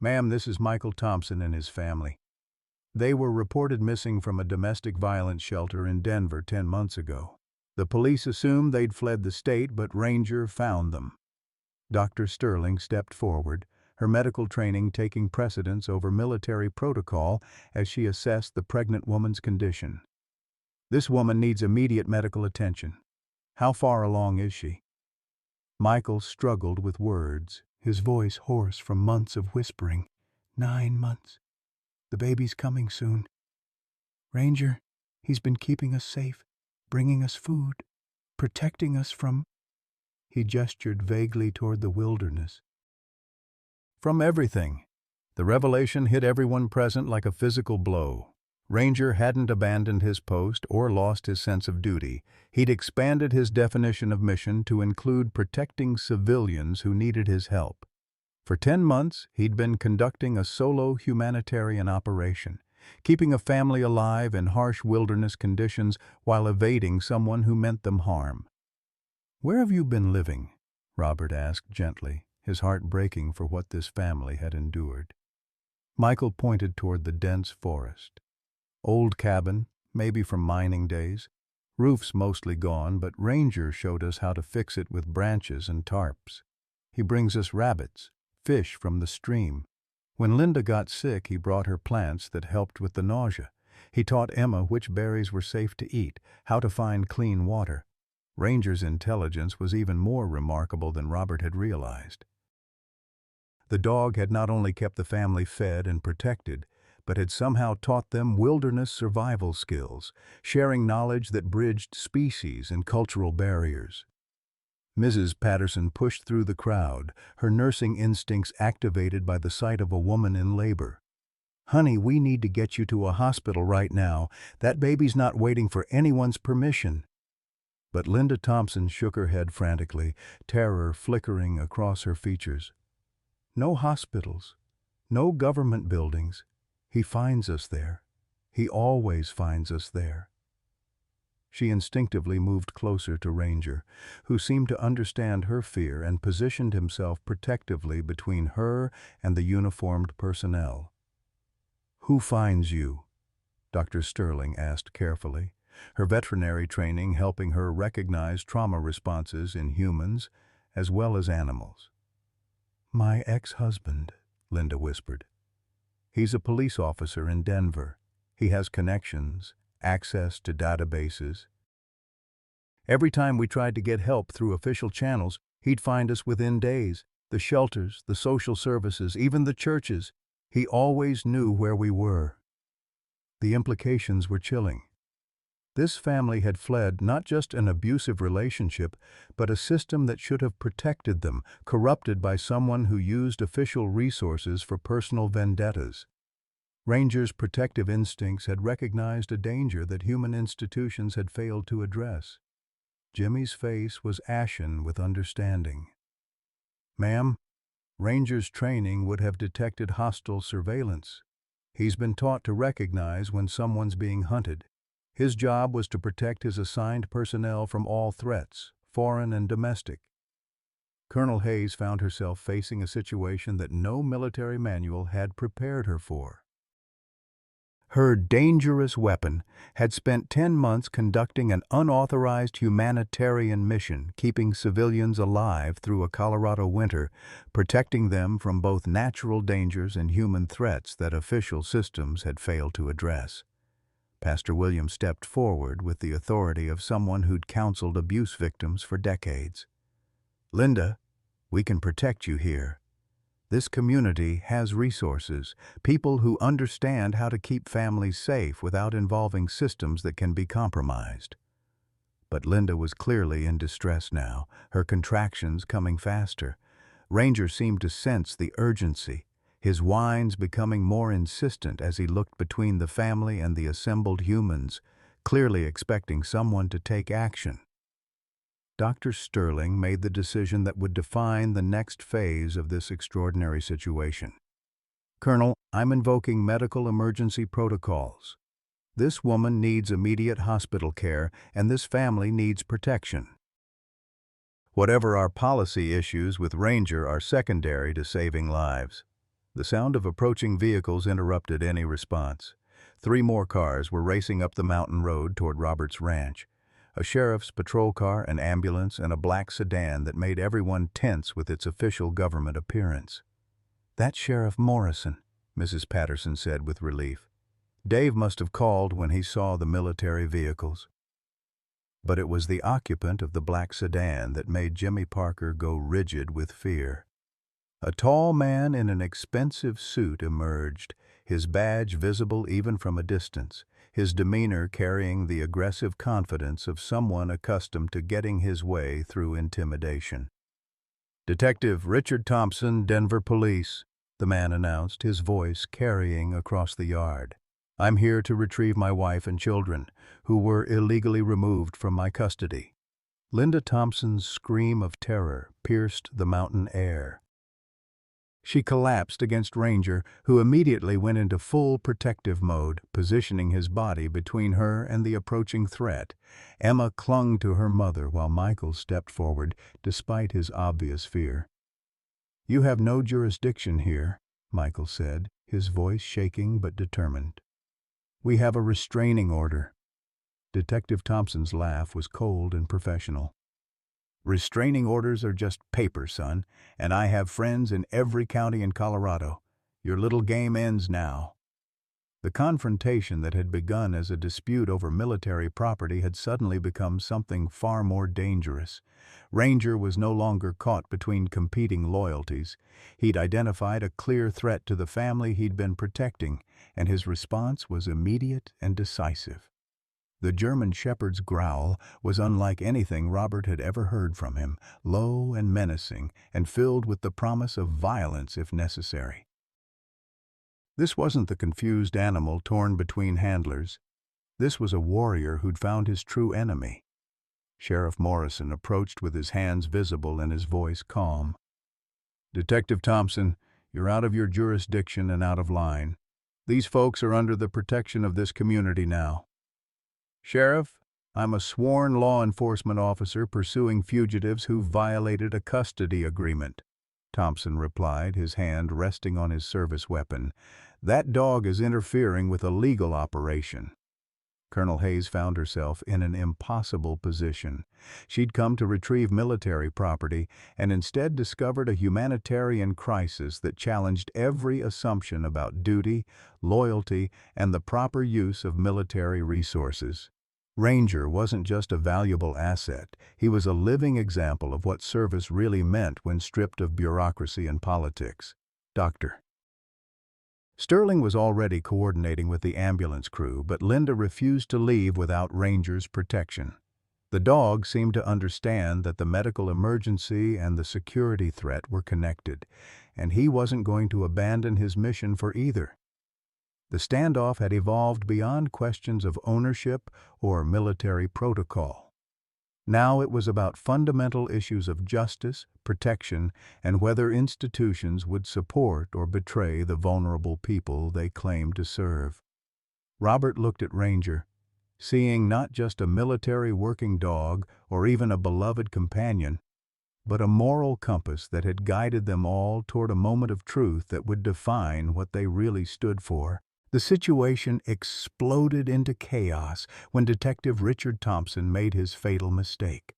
"Ma'am, this is Michael Thompson and his family. They were reported missing from a domestic violence shelter in Denver 10 months ago. The police assumed they'd fled the state, but Ranger found them." Dr. Sterling stepped forward, her medical training taking precedence over military protocol as she assessed the pregnant woman's condition. "This woman needs immediate medical attention. How far along is she?" Michael struggled with words, his voice hoarse from months of whispering. 9 months. The baby's coming soon. Ranger, he's been keeping us safe, bringing us food, protecting us from—" He gestured vaguely toward the wilderness. "From everything." The revelation hit everyone present like a physical blow. Ranger hadn't abandoned his post or lost his sense of duty. He'd expanded his definition of mission to include protecting civilians who needed his help. For 10 months, he'd been conducting a solo humanitarian operation, keeping a family alive in harsh wilderness conditions while evading someone who meant them harm. "Where have you been living?" Robert asked gently, his heart breaking for what this family had endured. Michael pointed toward the dense forest. "Old cabin, maybe from mining days. Roof's mostly gone, but Ranger showed us how to fix it with branches and tarps. He brings us rabbits, fish from the stream. When Linda got sick, he brought her plants that helped with the nausea. He taught Emma which berries were safe to eat, how to find clean water." Ranger's intelligence was even more remarkable than Robert had realized. The dog had not only kept the family fed and protected, but had somehow taught them wilderness survival skills, sharing knowledge that bridged species and cultural barriers. Mrs. Patterson pushed through the crowd, her nursing instincts activated by the sight of a woman in labor. "Honey, we need to get you to a hospital right now. That baby's not waiting for anyone's permission." But Linda Thompson shook her head frantically, terror flickering across her features. "No hospitals, no government buildings. He finds us there. He always finds us there." She instinctively moved closer to Ranger, who seemed to understand her fear and positioned himself protectively between her and the uniformed personnel. "Who finds you?" Dr. Sterling asked carefully, her veterinary training helping her recognize trauma responses in humans as well as animals. "My ex-husband," Linda whispered. "He's a police officer in Denver. He has connections, access to databases. Every time we tried to get help through official channels, he'd find us within days. The shelters, the social services, even the churches. He always knew where we were." The implications were chilling. This family had fled not just an abusive relationship, but a system that should have protected them, corrupted by someone who used official resources for personal vendettas. Ranger's protective instincts had recognized a danger that human institutions had failed to address. Jimmy's face was ashen with understanding. "Ma'am, Ranger's training would have detected hostile surveillance. He's been taught to recognize when someone's being hunted. His job was to protect his assigned personnel from all threats, foreign and domestic." Colonel Hayes found herself facing a situation that no military manual had prepared her for. Her dangerous weapon had spent 10 months conducting an unauthorized humanitarian mission, keeping civilians alive through a Colorado winter, protecting them from both natural dangers and human threats that official systems had failed to address. Pastor William stepped forward with the authority of someone who'd counseled abuse victims for decades. "Linda, we can protect you here. This community has resources, people who understand how to keep families safe without involving systems that can be compromised." But Linda was clearly in distress now, her contractions coming faster. Ranger seemed to sense the urgency, his whines becoming more insistent as he looked between the family and the assembled humans, clearly expecting someone to take action. Dr. Sterling made the decision that would define the next phase of this extraordinary situation. "Colonel, I'm invoking medical emergency protocols. This woman needs immediate hospital care, and this family needs protection. Whatever our policy issues with Ranger are secondary to saving lives." The sound of approaching vehicles interrupted any response. 3 more cars were racing up the mountain road toward Robert's ranch. A sheriff's patrol car, an ambulance, and a black sedan that made everyone tense with its official government appearance. "That's Sheriff Morrison," Mrs. Patterson said with relief. "Dave must have called when he saw the military vehicles." But it was the occupant of the black sedan that made Jimmy Parker go rigid with fear. A tall man in an expensive suit emerged, his badge visible even from a distance, his demeanor carrying the aggressive confidence of someone accustomed to getting his way through intimidation. "Detective Richard Thompson, Denver Police," the man announced, his voice carrying across the yard. "I'm here to retrieve my wife and children, who were illegally removed from my custody." Linda Thompson's scream of terror pierced the mountain air. She collapsed against Ranger, who immediately went into full protective mode, positioning his body between her and the approaching threat. Emma clung to her mother while Michael stepped forward, despite his obvious fear. "You have no jurisdiction here," Michael said, his voice shaking but determined. "We have a restraining order." Detective Thompson's laugh was cold and professional. "Restraining orders are just paper, son, and I have friends in every county in Colorado. Your little game ends now." The confrontation that had begun as a dispute over military property had suddenly become something far more dangerous. Ranger was no longer caught between competing loyalties. He'd identified a clear threat to the family he'd been protecting, and his response was immediate and decisive. The German shepherd's growl was unlike anything Robert had ever heard from him, low and menacing, and filled with the promise of violence if necessary. This wasn't the confused animal torn between handlers. This was a warrior who'd found his true enemy. Sheriff Morrison approached with his hands visible and his voice calm. "Detective Thompson, you're out of your jurisdiction and out of line. These folks are under the protection of this community now." "Sheriff, I'm a sworn law enforcement officer pursuing fugitives who violated a custody agreement," Thompson replied, his hand resting on his service weapon. "That dog is interfering with a legal operation." Colonel Hayes found herself in an impossible position. She'd come to retrieve military property and instead discovered a humanitarian crisis that challenged every assumption about duty, loyalty, and the proper use of military resources. Ranger wasn't just a valuable asset, he was a living example of what service really meant when stripped of bureaucracy and politics. "Doctor." Sterling was already coordinating with the ambulance crew, but Linda refused to leave without Ranger's protection. The dog seemed to understand that the medical emergency and the security threat were connected, and he wasn't going to abandon his mission for either. The standoff had evolved beyond questions of ownership or military protocol. Now it was about fundamental issues of justice, protection, and whether institutions would support or betray the vulnerable people they claimed to serve. Robert looked at Ranger, seeing not just a military working dog or even a beloved companion, but a moral compass that had guided them all toward a moment of truth that would define what they really stood for. The situation exploded into chaos when Detective Richard Thompson made his fatal mistake.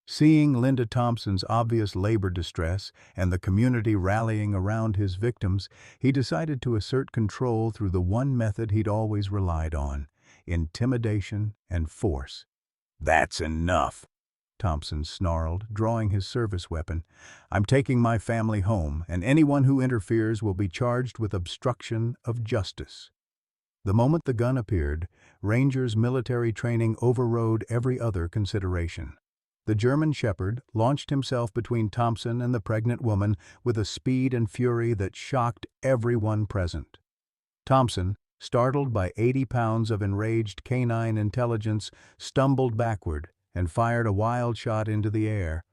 Seeing Linda Thompson's obvious labor distress and the community rallying around his victims, he decided to assert control through the one method he'd always relied on: intimidation and force. "That's enough," Thompson snarled, drawing his service weapon. "I'm taking my family home, and anyone who interferes will be charged with obstruction of justice." The moment the gun appeared, Ranger's military training overrode every other consideration. The German shepherd launched himself between Thompson and the pregnant woman with a speed and fury that shocked everyone present. Thompson, startled by 80 pounds of enraged canine intelligence, stumbled backward and fired a wild shot into the air.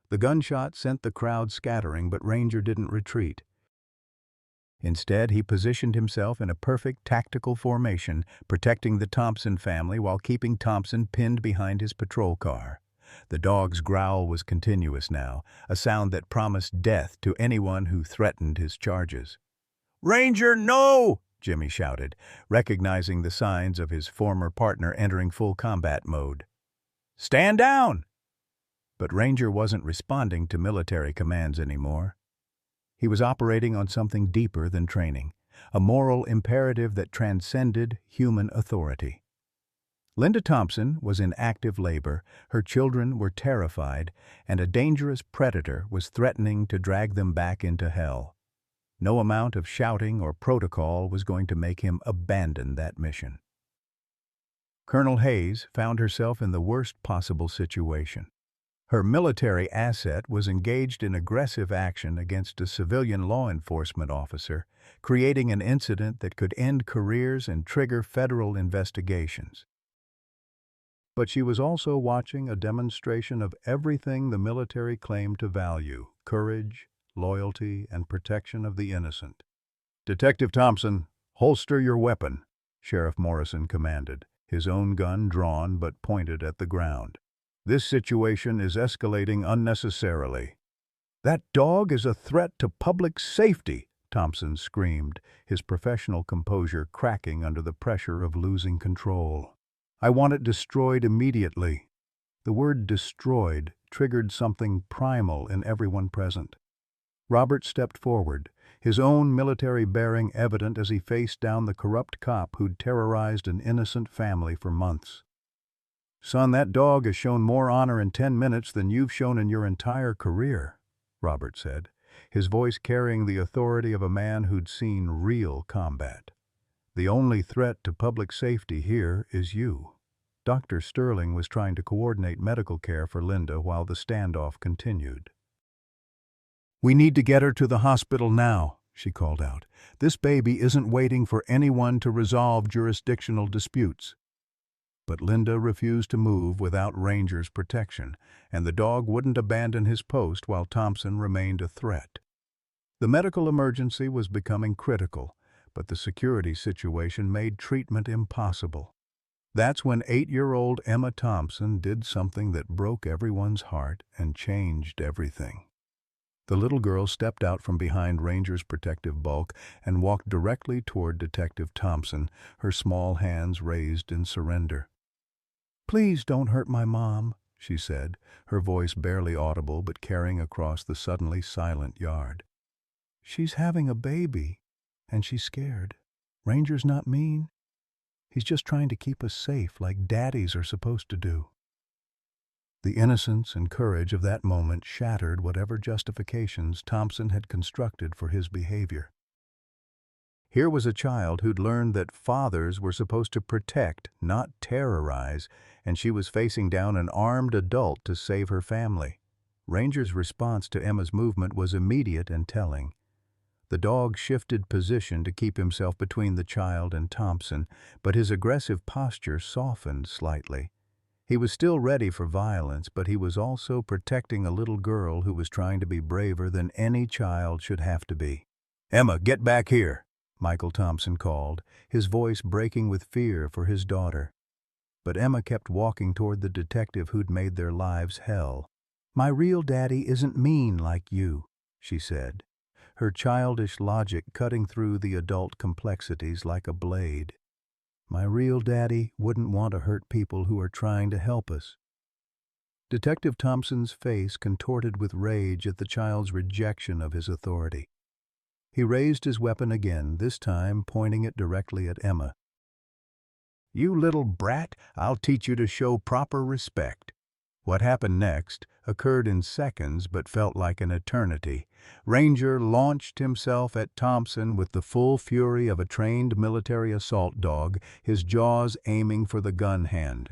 The gunshot sent the crowd scattering, but Ranger didn't retreat. Instead, he positioned himself in a perfect tactical formation, protecting the Thompson family while keeping Thompson pinned behind his patrol car. The dog's growl was continuous now, a sound that promised death to anyone who threatened his charges. "Ranger, no!" Jimmy shouted, recognizing the signs of his former partner entering full combat mode. "Stand down!" But Ranger wasn't responding to military commands anymore. He was operating on something deeper than training, a moral imperative that transcended human authority. Linda Thompson was in active labor, her children were terrified, and a dangerous predator was threatening to drag them back into hell. No amount of shouting or protocol was going to make him abandon that mission. Colonel Hayes found herself in the worst possible situation. Her military asset was engaged in aggressive action against a civilian law enforcement officer, creating an incident that could end careers and trigger federal investigations. But she was also watching a demonstration of everything the military claimed to value: courage, loyalty, and protection of the innocent. "Detective Thompson, holster your weapon," Sheriff Morrison commanded, his own gun drawn but pointed at the ground. "This situation is escalating unnecessarily." "That dog is a threat to public safety," Thompson screamed, his professional composure cracking under the pressure of losing control. "I want it destroyed immediately." The word destroyed triggered something primal in everyone present. Robert stepped forward, his own military bearing evident as he faced down the corrupt cop who'd terrorized an innocent family for months. "Son, that dog has shown more honor in 10 minutes than you've shown in your entire career," Robert said, his voice carrying the authority of a man who'd seen real combat. "The only threat to public safety here is you." Dr. Sterling was trying to coordinate medical care for Linda while the standoff continued. "We need to get her to the hospital now," she called out. "This baby isn't waiting for anyone to resolve jurisdictional disputes." But Linda refused to move without Ranger's protection, and the dog wouldn't abandon his post while Thompson remained a threat. The medical emergency was becoming critical, but the security situation made treatment impossible. That's when 8-year-old Emma Thompson did something that broke everyone's heart and changed everything. The little girl stepped out from behind Ranger's protective bulk and walked directly toward Detective Thompson, her small hands raised in surrender. "Please don't hurt my mom," she said, her voice barely audible but carrying across the suddenly silent yard. "She's having a baby, and she's scared. Ranger's not mean. He's just trying to keep us safe like daddies are supposed to do." The innocence and courage of that moment shattered whatever justifications Thompson had constructed for his behavior. Here was a child who'd learned that fathers were supposed to protect, not terrorize, and she was facing down an armed adult to save her family. Ranger's response to Emma's movement was immediate and telling. The dog shifted position to keep himself between the child and Thompson, but his aggressive posture softened slightly. He was still ready for violence, but he was also protecting a little girl who was trying to be braver than any child should have to be. "Emma, get back here," Michael Thompson called, his voice breaking with fear for his daughter. But Emma kept walking toward the detective who'd made their lives hell. "My real daddy isn't mean like you," she said, her childish logic cutting through the adult complexities like a blade. "My real daddy wouldn't want to hurt people who are trying to help us." Detective Thompson's face contorted with rage at the child's rejection of his authority. He raised his weapon again, this time pointing it directly at Emma. "You little brat, I'll teach you to show proper respect." What happened next occurred in seconds but felt like an eternity. Ranger launched himself at Thompson with the full fury of a trained military assault dog, his jaws aiming for the gun hand.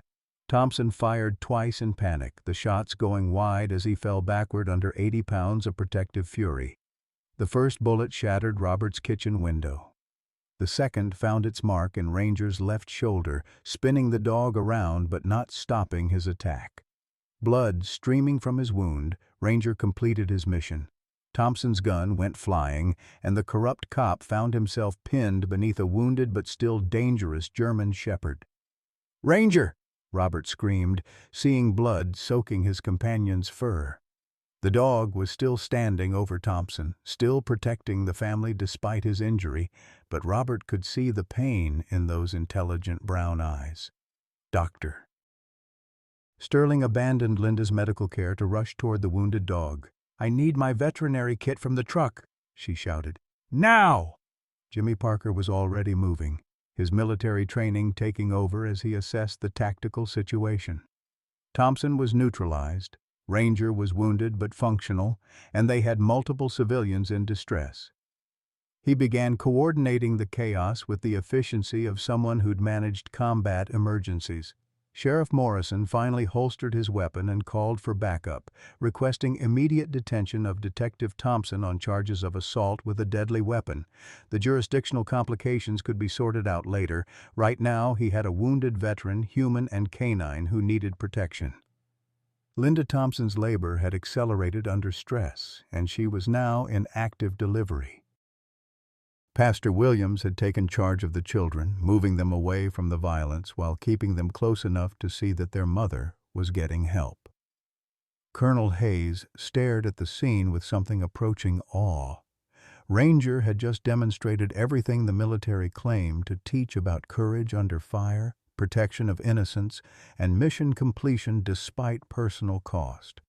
Thompson fired twice in panic, the shots going wide as he fell backward under 80 pounds of protective fury. The first bullet shattered Robert's kitchen window. The second found its mark in Ranger's left shoulder, spinning the dog around but not stopping his attack. Blood streaming from his wound, Ranger completed his mission. Thompson's gun went flying, and the corrupt cop found himself pinned beneath a wounded but still dangerous German shepherd. "Ranger!" Robert screamed, seeing blood soaking his companion's fur. The dog was still standing over Thompson, still protecting the family despite his injury, but Robert could see the pain in those intelligent brown eyes. "Doctor." Sterling abandoned Linda's medical care to rush toward the wounded dog. "I need my veterinary kit from the truck," she shouted. "Now!" Jimmy Parker was already moving, his military training taking over as he assessed the tactical situation. Thompson was neutralized, Ranger was wounded but functional, and they had multiple civilians in distress. He began coordinating the chaos with the efficiency of someone who'd managed combat emergencies. Sheriff Morrison finally holstered his weapon and called for backup, requesting immediate detention of Detective Thompson on charges of assault with a deadly weapon. The jurisdictional complications could be sorted out later. Right now, he had a wounded veteran, human and canine, who needed protection. Linda Thompson's labor had accelerated under stress, and she was now in active delivery. Pastor Williams had taken charge of the children, moving them away from the violence while keeping them close enough to see that their mother was getting help. Colonel Hayes stared at the scene with something approaching awe. Ranger had just demonstrated everything the military claimed to teach about courage under fire, protection of innocents, and mission completion despite personal cost.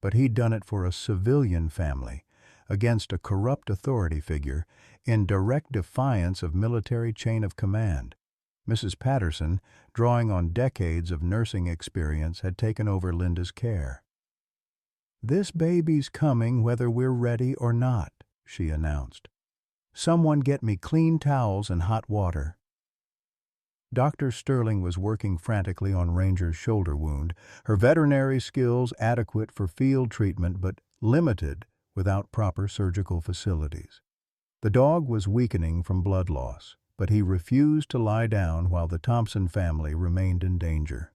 But he'd done it for a civilian family, against a corrupt authority figure, in direct defiance of military chain of command. Mrs. Patterson, drawing on decades of nursing experience, had taken over Linda's care. "This baby's coming whether we're ready or not," she announced. "Someone get me clean towels and hot water." Dr. Sterling was working frantically on Ranger's shoulder wound, her veterinary skills adequate for field treatment but limited without proper surgical facilities. The dog was weakening from blood loss, but he refused to lie down while the Thompson family remained in danger.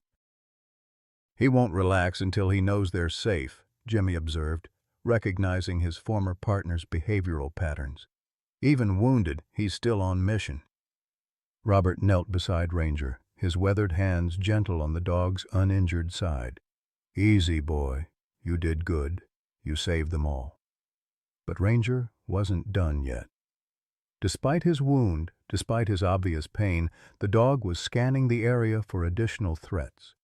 "He won't relax until he knows they're safe," Jimmy observed, recognizing his former partner's behavioral patterns. "Even wounded, he's still on mission." Robert knelt beside Ranger, his weathered hands gentle on the dog's uninjured side. "Easy, boy. You did good. You saved them all." But Ranger wasn't done yet. Despite his wound, despite his obvious pain, the dog was scanning the area for additional threats.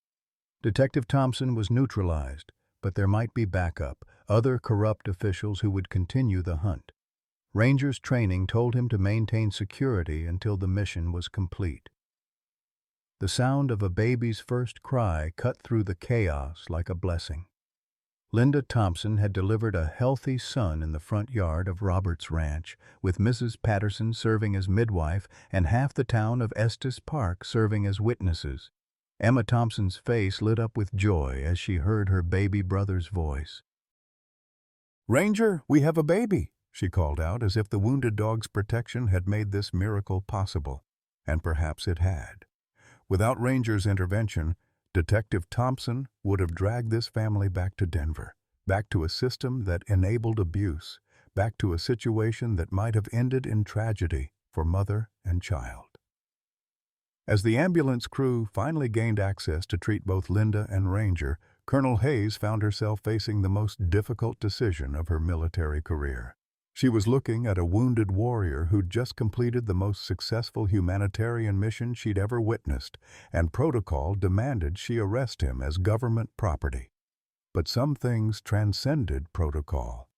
Detective Thompson was neutralized, but there might be backup, other corrupt officials who would continue the hunt. Ranger's training told him to maintain security until the mission was complete. The sound of a baby's first cry cut through the chaos like a blessing. Linda Thompson had delivered a healthy son in the front yard of Roberts Ranch, with Mrs. Patterson serving as midwife and half the town of Estes Park serving as witnesses. Emma Thompson's face lit up with joy as she heard her baby brother's voice. "Ranger, we have a baby," she called out, as if the wounded dog's protection had made this miracle possible. And perhaps it had. Without Ranger's intervention, Detective Thompson would have dragged this family back to Denver, back to a system that enabled abuse, back to a situation that might have ended in tragedy for mother and child. As the ambulance crew finally gained access to treat both Linda and Ranger, Colonel Hayes found herself facing the most difficult decision of her military career. She was looking at a wounded warrior who'd just completed the most successful humanitarian mission she'd ever witnessed, and protocol demanded she arrest him as government property. But some things transcended protocol.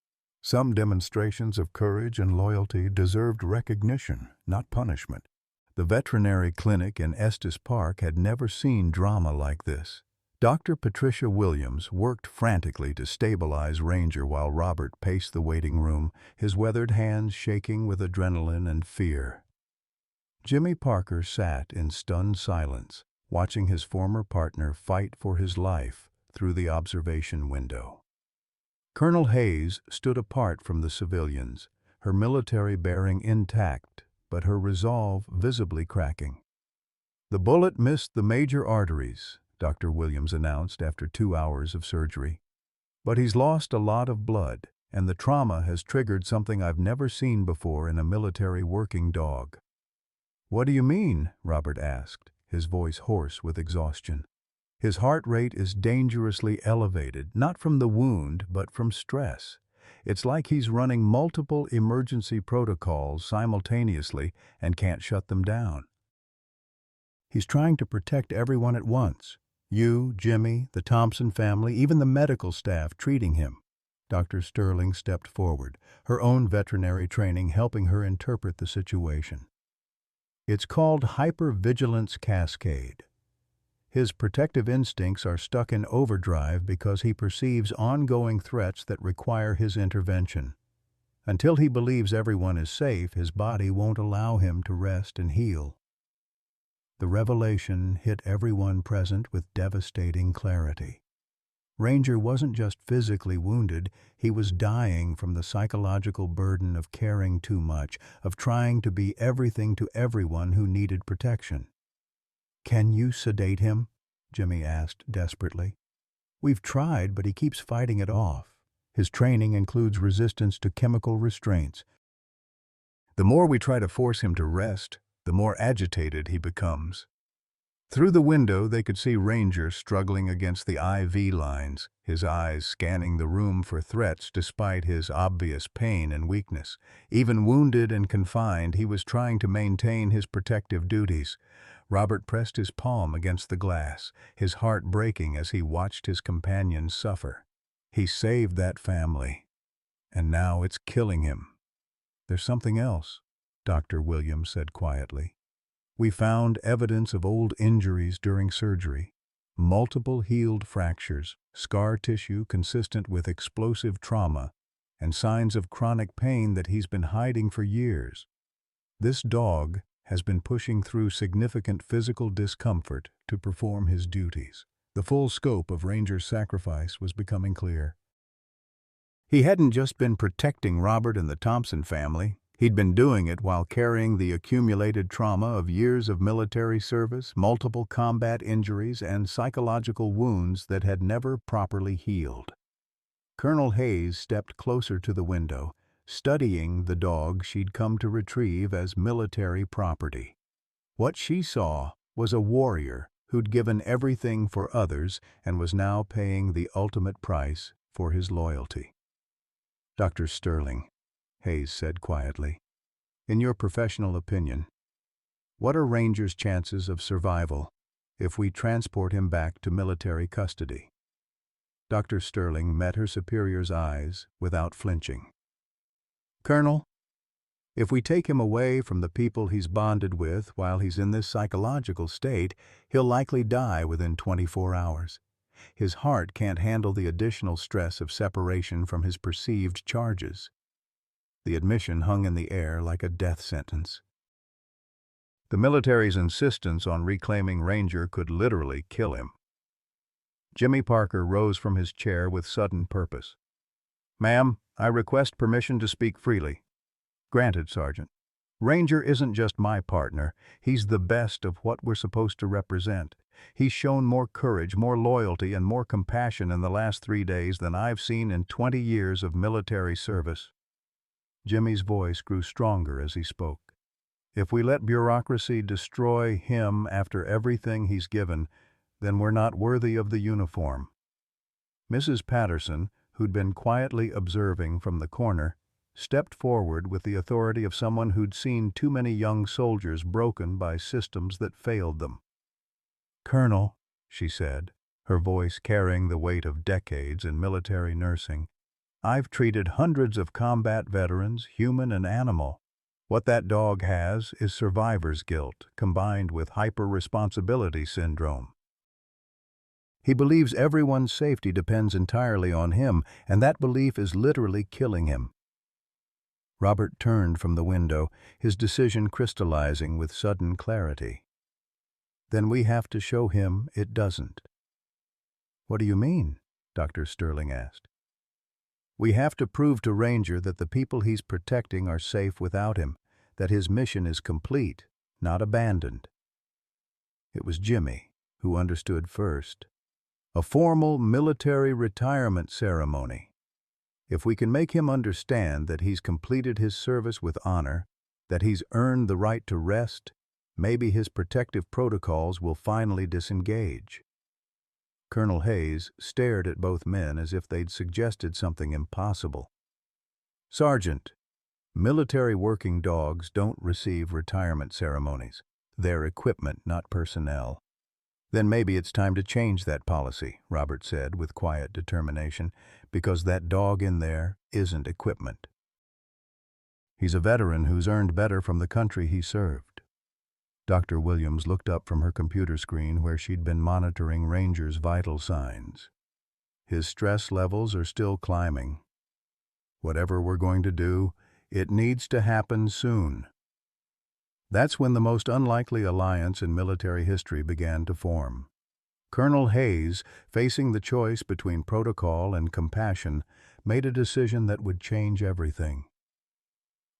Some demonstrations of courage and loyalty deserved recognition, not punishment. The veterinary clinic in Estes Park had never seen drama like this. Dr. Patricia Williams worked frantically to stabilize Ranger while Robert paced the waiting room, his weathered hands shaking with adrenaline and fear. Jimmy Parker sat in stunned silence, watching his former partner fight for his life through the observation window. Colonel Hayes stood apart from the civilians, her military bearing intact, but her resolve visibly cracking. "The bullet missed the major arteries," Dr. Williams announced after 2 hours of surgery. "But he's lost a lot of blood, and the trauma has triggered something I've never seen before in a military working dog." "What do you mean?" Robert asked, his voice hoarse with exhaustion. "His heart rate is dangerously elevated, not from the wound, but from stress. It's like he's running multiple emergency protocols simultaneously and can't shut them down. He's trying to protect everyone at once. You, Jimmy, the Thompson family, even the medical staff treating him. Dr. Sterling stepped forward, her own veterinary training helping her interpret the situation. It's called hypervigilance cascade. His protective instincts are stuck in overdrive because he perceives ongoing threats that require his intervention. Until he believes everyone is safe, his body won't allow him to rest and heal. The revelation hit everyone present with devastating clarity. Ranger wasn't just physically wounded, he was dying from the psychological burden of caring too much, of trying to be everything to everyone who needed protection. "Can you sedate him?" Jimmy asked desperately. "We've tried, but he keeps fighting it off. His training includes resistance to chemical restraints. The more we try to force him to rest, the more agitated he becomes." Through the window, they could see Ranger struggling against the IV lines, his eyes scanning the room for threats despite his obvious pain and weakness. Even wounded and confined, he was trying to maintain his protective duties. Robert pressed his palm against the glass, his heart breaking as he watched his companions suffer. He saved that family, and now it's killing him. "There's something else," Dr. Williams said quietly. "We found evidence of old injuries during surgery, multiple healed fractures, scar tissue consistent with explosive trauma, and signs of chronic pain that he's been hiding for years. This dog has been pushing through significant physical discomfort to perform his duties." The full scope of Ranger's sacrifice was becoming clear. He hadn't just been protecting Robert and the Thompson family. He'd been doing it while carrying the accumulated trauma of years of military service, multiple combat injuries, and psychological wounds that had never properly healed. Colonel Hayes stepped closer to the window, studying the dog she'd come to retrieve as military property. What she saw was a warrior who'd given everything for others and was now paying the ultimate price for his loyalty. "Dr. Sterling," Hayes said quietly, "in your professional opinion, what are Ranger's chances of survival if we transport him back to military custody?" Dr. Sterling met her superior's eyes without flinching. "Colonel, if we take him away from the people he's bonded with while he's in this psychological state, he'll likely die within 24 hours. His heart can't handle the additional stress of separation from his perceived charges." The admission hung in the air like a death sentence. The military's insistence on reclaiming Ranger could literally kill him. Jimmy Parker rose from his chair with sudden purpose. "Ma'am, I request permission to speak freely." "Granted, Sergeant. Ranger isn't just my partner. He's the best of what we're supposed to represent. He's shown more courage, more loyalty, and more compassion in the last 3 days than I've seen in 20 years of military service." Jimmy's voice grew stronger as he spoke. "If we let bureaucracy destroy him after everything he's given, then we're not worthy of the uniform." Mrs. Patterson, who'd been quietly observing from the corner, stepped forward with the authority of someone who'd seen too many young soldiers broken by systems that failed them. "Colonel," she said, her voice carrying the weight of decades in military nursing, "I've treated hundreds of combat veterans, human and animal. What that dog has is survivor's guilt combined with hyper-responsibility syndrome. He believes everyone's safety depends entirely on him, and that belief is literally killing him." Robert turned from the window, his decision crystallizing with sudden clarity. "Then we have to show him it doesn't." "What do you mean?" Dr. Sterling asked. "We have to prove to Ranger that the people he's protecting are safe without him, that his mission is complete, not abandoned." It was Jimmy who understood first. "A formal military retirement ceremony. If we can make him understand that he's completed his service with honor, that he's earned the right to rest, maybe his protective protocols will finally disengage." Colonel Hayes stared at both men as if they'd suggested something impossible. "Sergeant, military working dogs don't receive retirement ceremonies. They're equipment, not personnel. Then maybe it's time to change that policy, Robert said with quiet determination, because that dog in there isn't equipment. He's a veteran who's earned better from the country he served. Dr. Williams looked up from her computer screen where she'd been monitoring Ranger's vital signs. His stress levels are still climbing. Whatever we're going to do, it needs to happen soon. That's when the most unlikely alliance in military history began to form. Colonel Hayes, facing the choice between protocol and compassion, made a decision that would change everything.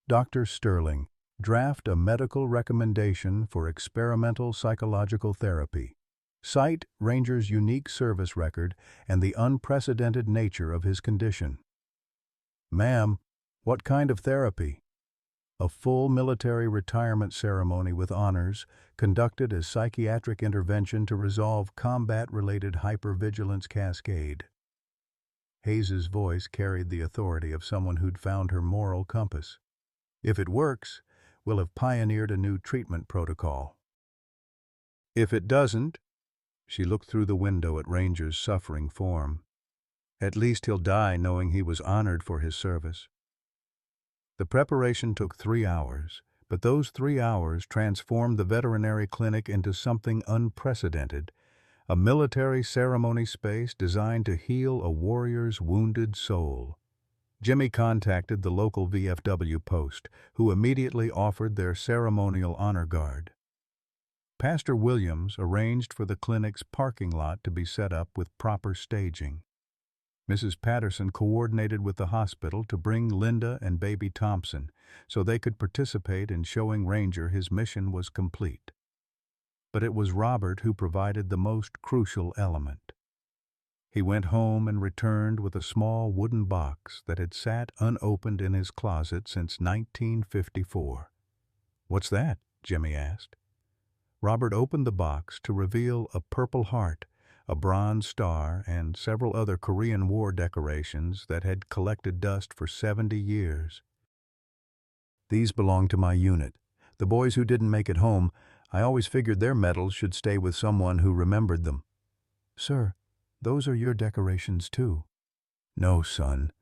Dr. Sterling, draft a medical recommendation for experimental psychological therapy. Cite Ranger's unique service record and the unprecedented nature of his condition. Ma'am, what kind of therapy? A full military retirement ceremony with honors, conducted as psychiatric intervention to resolve combat-related hypervigilance cascade. Hayes's voice carried the authority of someone who'd found her moral compass. If it works, we'll have pioneered a new treatment protocol. If it doesn't, she looked through the window at Ranger's suffering form. At least he'll die knowing he was honored for his service. The preparation took 3 hours, but those 3 hours transformed the veterinary clinic into something unprecedented, a military ceremony space designed to heal a warrior's wounded soul. Jimmy contacted the local VFW post, who immediately offered their ceremonial honor guard. Pastor Williams arranged for the clinic's parking lot to be set up with proper staging. Mrs. Patterson coordinated with the hospital to bring Linda and baby Thompson so they could participate in showing Ranger his mission was complete. But it was Robert who provided the most crucial element. He went home and returned with a small wooden box that had sat unopened in his closet since 1954. "What's that?" Jimmy asked. Robert opened the box to reveal a Purple Heart, a bronze star, and several other Korean War decorations that had collected dust for 70 years. "These belong to my unit. The boys who didn't make it home, I always figured their medals should stay with someone who remembered them." "Sir, those are your decorations too." "No, son.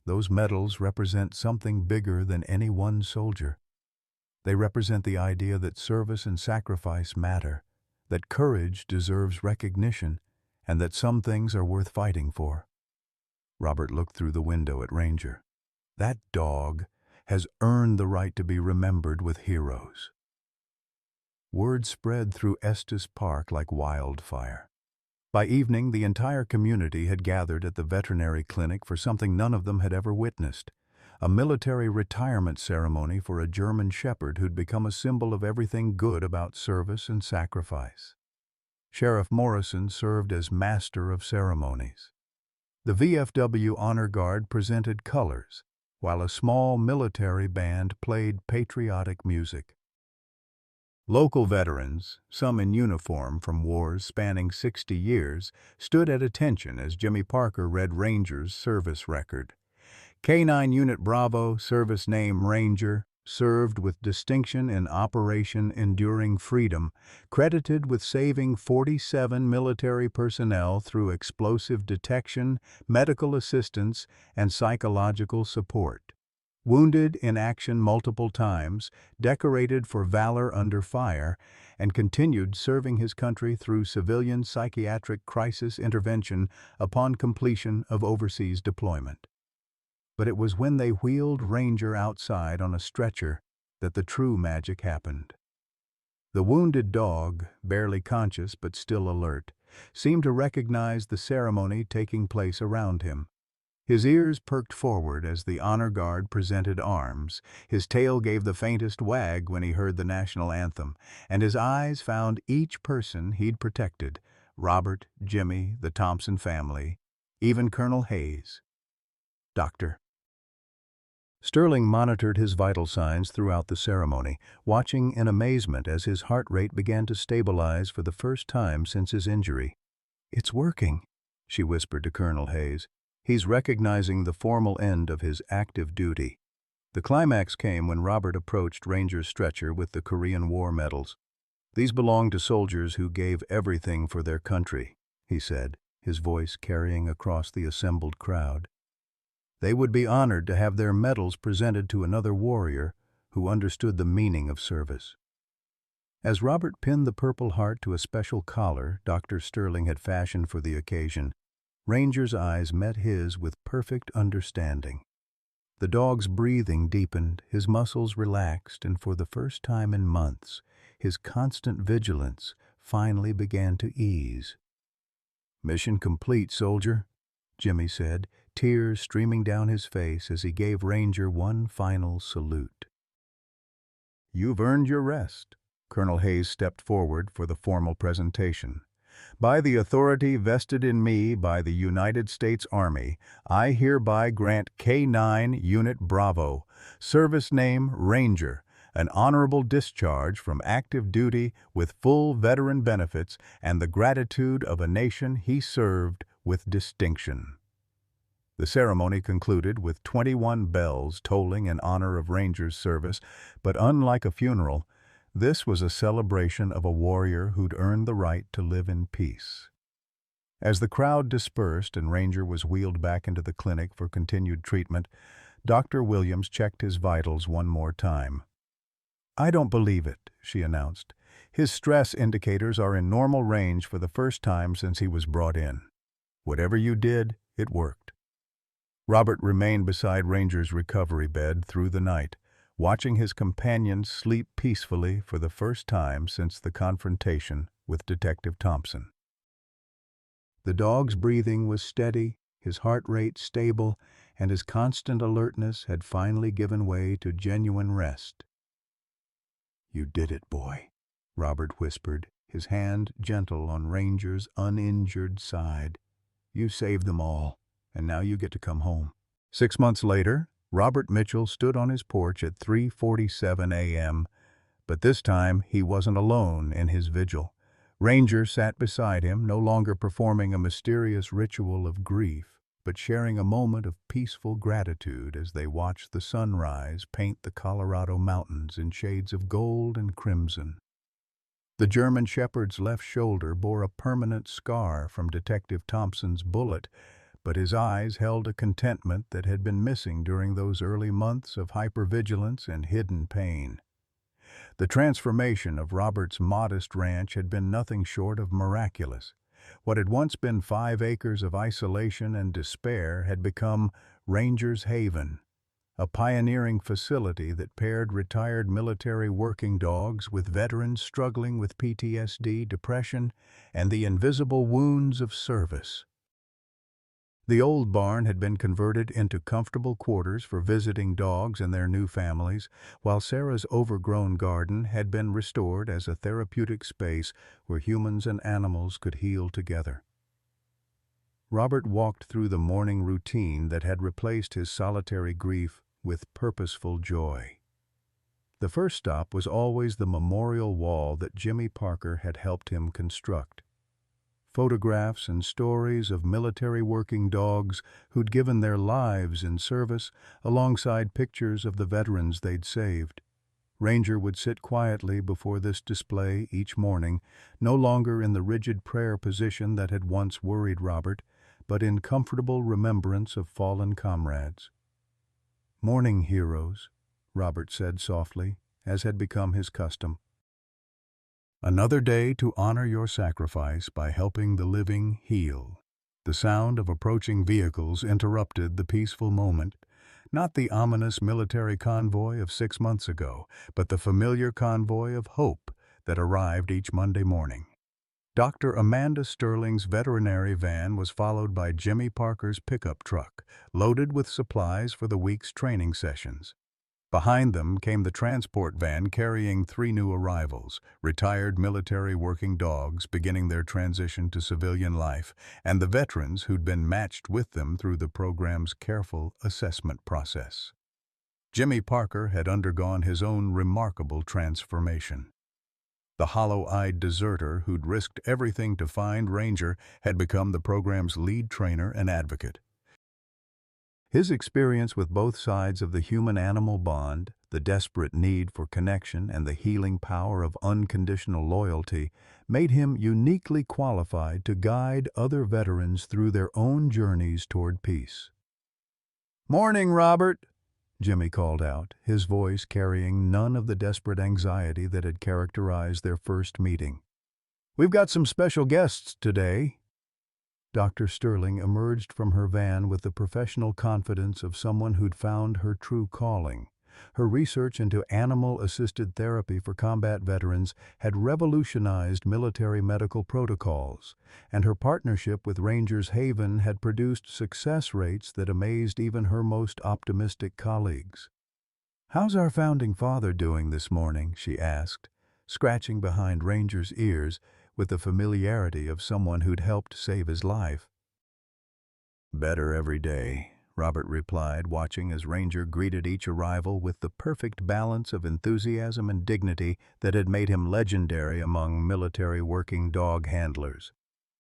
Those medals represent something bigger than any one soldier. They represent the idea that service and sacrifice matter, that courage deserves recognition, and that some things are worth fighting for." Robert looked through the window at Ranger. That dog has earned the right to be remembered with heroes. Word spread through Estes Park like wildfire. By evening, the entire community had gathered at the veterinary clinic for something none of them had ever witnessed, a military retirement ceremony for a German shepherd who'd become a symbol of everything good about service and sacrifice. Sheriff Morrison served as master of ceremonies. The VFW Honor Guard presented colors, while a small military band played patriotic music. Local veterans, some in uniform from wars spanning 60 years, stood at attention as Jimmy Parker read Ranger's service record. K-9 Unit Bravo, service name Ranger, served with distinction in Operation Enduring Freedom, credited with saving 47 military personnel through explosive detection, medical assistance, and psychological support. Wounded in action multiple times, decorated for valor under fire, and continued serving his country through civilian psychiatric crisis intervention upon completion of overseas deployment. But it was when they wheeled Ranger outside on a stretcher that the true magic happened. The wounded dog, barely conscious but still alert, seemed to recognize the ceremony taking place around him. His ears perked forward as the honor guard presented arms, his tail gave the faintest wag when he heard the national anthem, and his eyes found each person he'd protected: Robert, Jimmy, the Thompson family, even Colonel Hayes. "Doctor." Sterling monitored his vital signs throughout the ceremony, watching in amazement as his heart rate began to stabilize for the first time since his injury. "It's working," she whispered to Colonel Hayes. "He's recognizing the formal end of his active duty." The climax came when Robert approached Ranger's stretcher with the Korean War medals. "These belong to soldiers who gave everything for their country," he said, his voice carrying across the assembled crowd. "They would be honored to have their medals presented to another warrior who understood the meaning of service." As Robert pinned the Purple Heart to a special collar Dr. Sterling had fashioned for the occasion, Ranger's eyes met his with perfect understanding. The dog's breathing deepened, his muscles relaxed, and for the first time in months, his constant vigilance finally began to ease. "Mission complete, soldier," Jimmy said, tears streaming down his face as he gave Ranger one final salute. "You've earned your rest." Colonel Hayes stepped forward for the formal presentation. "By the authority vested in me by the United States Army, I hereby grant K-9 Unit Bravo, service name Ranger, an honorable discharge from active duty with full veteran benefits and the gratitude of a nation he served with distinction." The ceremony concluded with 21 bells tolling in honor of Ranger's service, but unlike a funeral, this was a celebration of a warrior who'd earned the right to live in peace. As the crowd dispersed and Ranger was wheeled back into the clinic for continued treatment, Dr. Williams checked his vitals one more time. "I don't believe it," she announced. "His stress indicators are in normal range for the first time since he was brought in. Whatever you did, it worked." Robert remained beside Ranger's recovery bed through the night, watching his companion sleep peacefully for the first time since the confrontation with Detective Thompson. The dog's breathing was steady, his heart rate stable, and his constant alertness had finally given way to genuine rest. "You did it, boy," Robert whispered, his hand gentle on Ranger's uninjured side. "You saved them all, and now you get to come home." 6 months later, Robert Mitchell stood on his porch at 3:47 a.m., but this time he wasn't alone in his vigil. Ranger sat beside him, no longer performing a mysterious ritual of grief, but sharing a moment of peaceful gratitude as they watched the sunrise paint the Colorado mountains in shades of gold and crimson. The German Shepherd's left shoulder bore a permanent scar from Detective Thompson's bullet, but his eyes held a contentment that had been missing during those early months of hypervigilance and hidden pain. The transformation of Robert's modest ranch had been nothing short of miraculous. What had once been 5 acres of isolation and despair had become Ranger's Haven, a pioneering facility that paired retired military working dogs with veterans struggling with PTSD, depression, and the invisible wounds of service. The old barn had been converted into comfortable quarters for visiting dogs and their new families, while Sarah's overgrown garden had been restored as a therapeutic space where humans and animals could heal together. Robert walked through the morning routine that had replaced his solitary grief with purposeful joy. The first stop was always the memorial wall that Jimmy Parker had helped him construct. Photographs and stories of military working dogs who'd given their lives in service, alongside pictures of the veterans they'd saved. Ranger would sit quietly before this display each morning, no longer in the rigid prayer position that had once worried Robert, but in comfortable remembrance of fallen comrades. "Morning heroes," Robert said softly, as had become his custom. "Another day to honor your sacrifice by helping the living heal." The sound of approaching vehicles interrupted the peaceful moment, not the ominous military convoy of 6 months ago, but the familiar convoy of hope that arrived each Monday morning. Dr. Amanda Sterling's veterinary van was followed by Jimmy Parker's pickup truck, loaded with supplies for the week's training sessions. Behind them came the transport van carrying 3 new arrivals, retired military working dogs beginning their transition to civilian life, and the veterans who'd been matched with them through the program's careful assessment process. Jimmy Parker had undergone his own remarkable transformation. The hollow-eyed deserter who'd risked everything to find Ranger had become the program's lead trainer and advocate. His experience with both sides of the human-animal bond, the desperate need for connection and the healing power of unconditional loyalty, made him uniquely qualified to guide other veterans through their own journeys toward peace. "Morning, Robert," Jimmy called out, his voice carrying none of the desperate anxiety that had characterized their first meeting. "We've got some special guests today." Dr. Sterling emerged from her van with the professional confidence of someone who'd found her true calling. Her research into animal-assisted therapy for combat veterans had revolutionized military medical protocols, and her partnership with Rangers Haven had produced success rates that amazed even her most optimistic colleagues. "How's our founding father doing this morning?" she asked, scratching behind Ranger's ears with the familiarity of someone who'd helped save his life. "Better every day," Robert replied, watching as Ranger greeted each arrival with the perfect balance of enthusiasm and dignity that had made him legendary among military working dog handlers.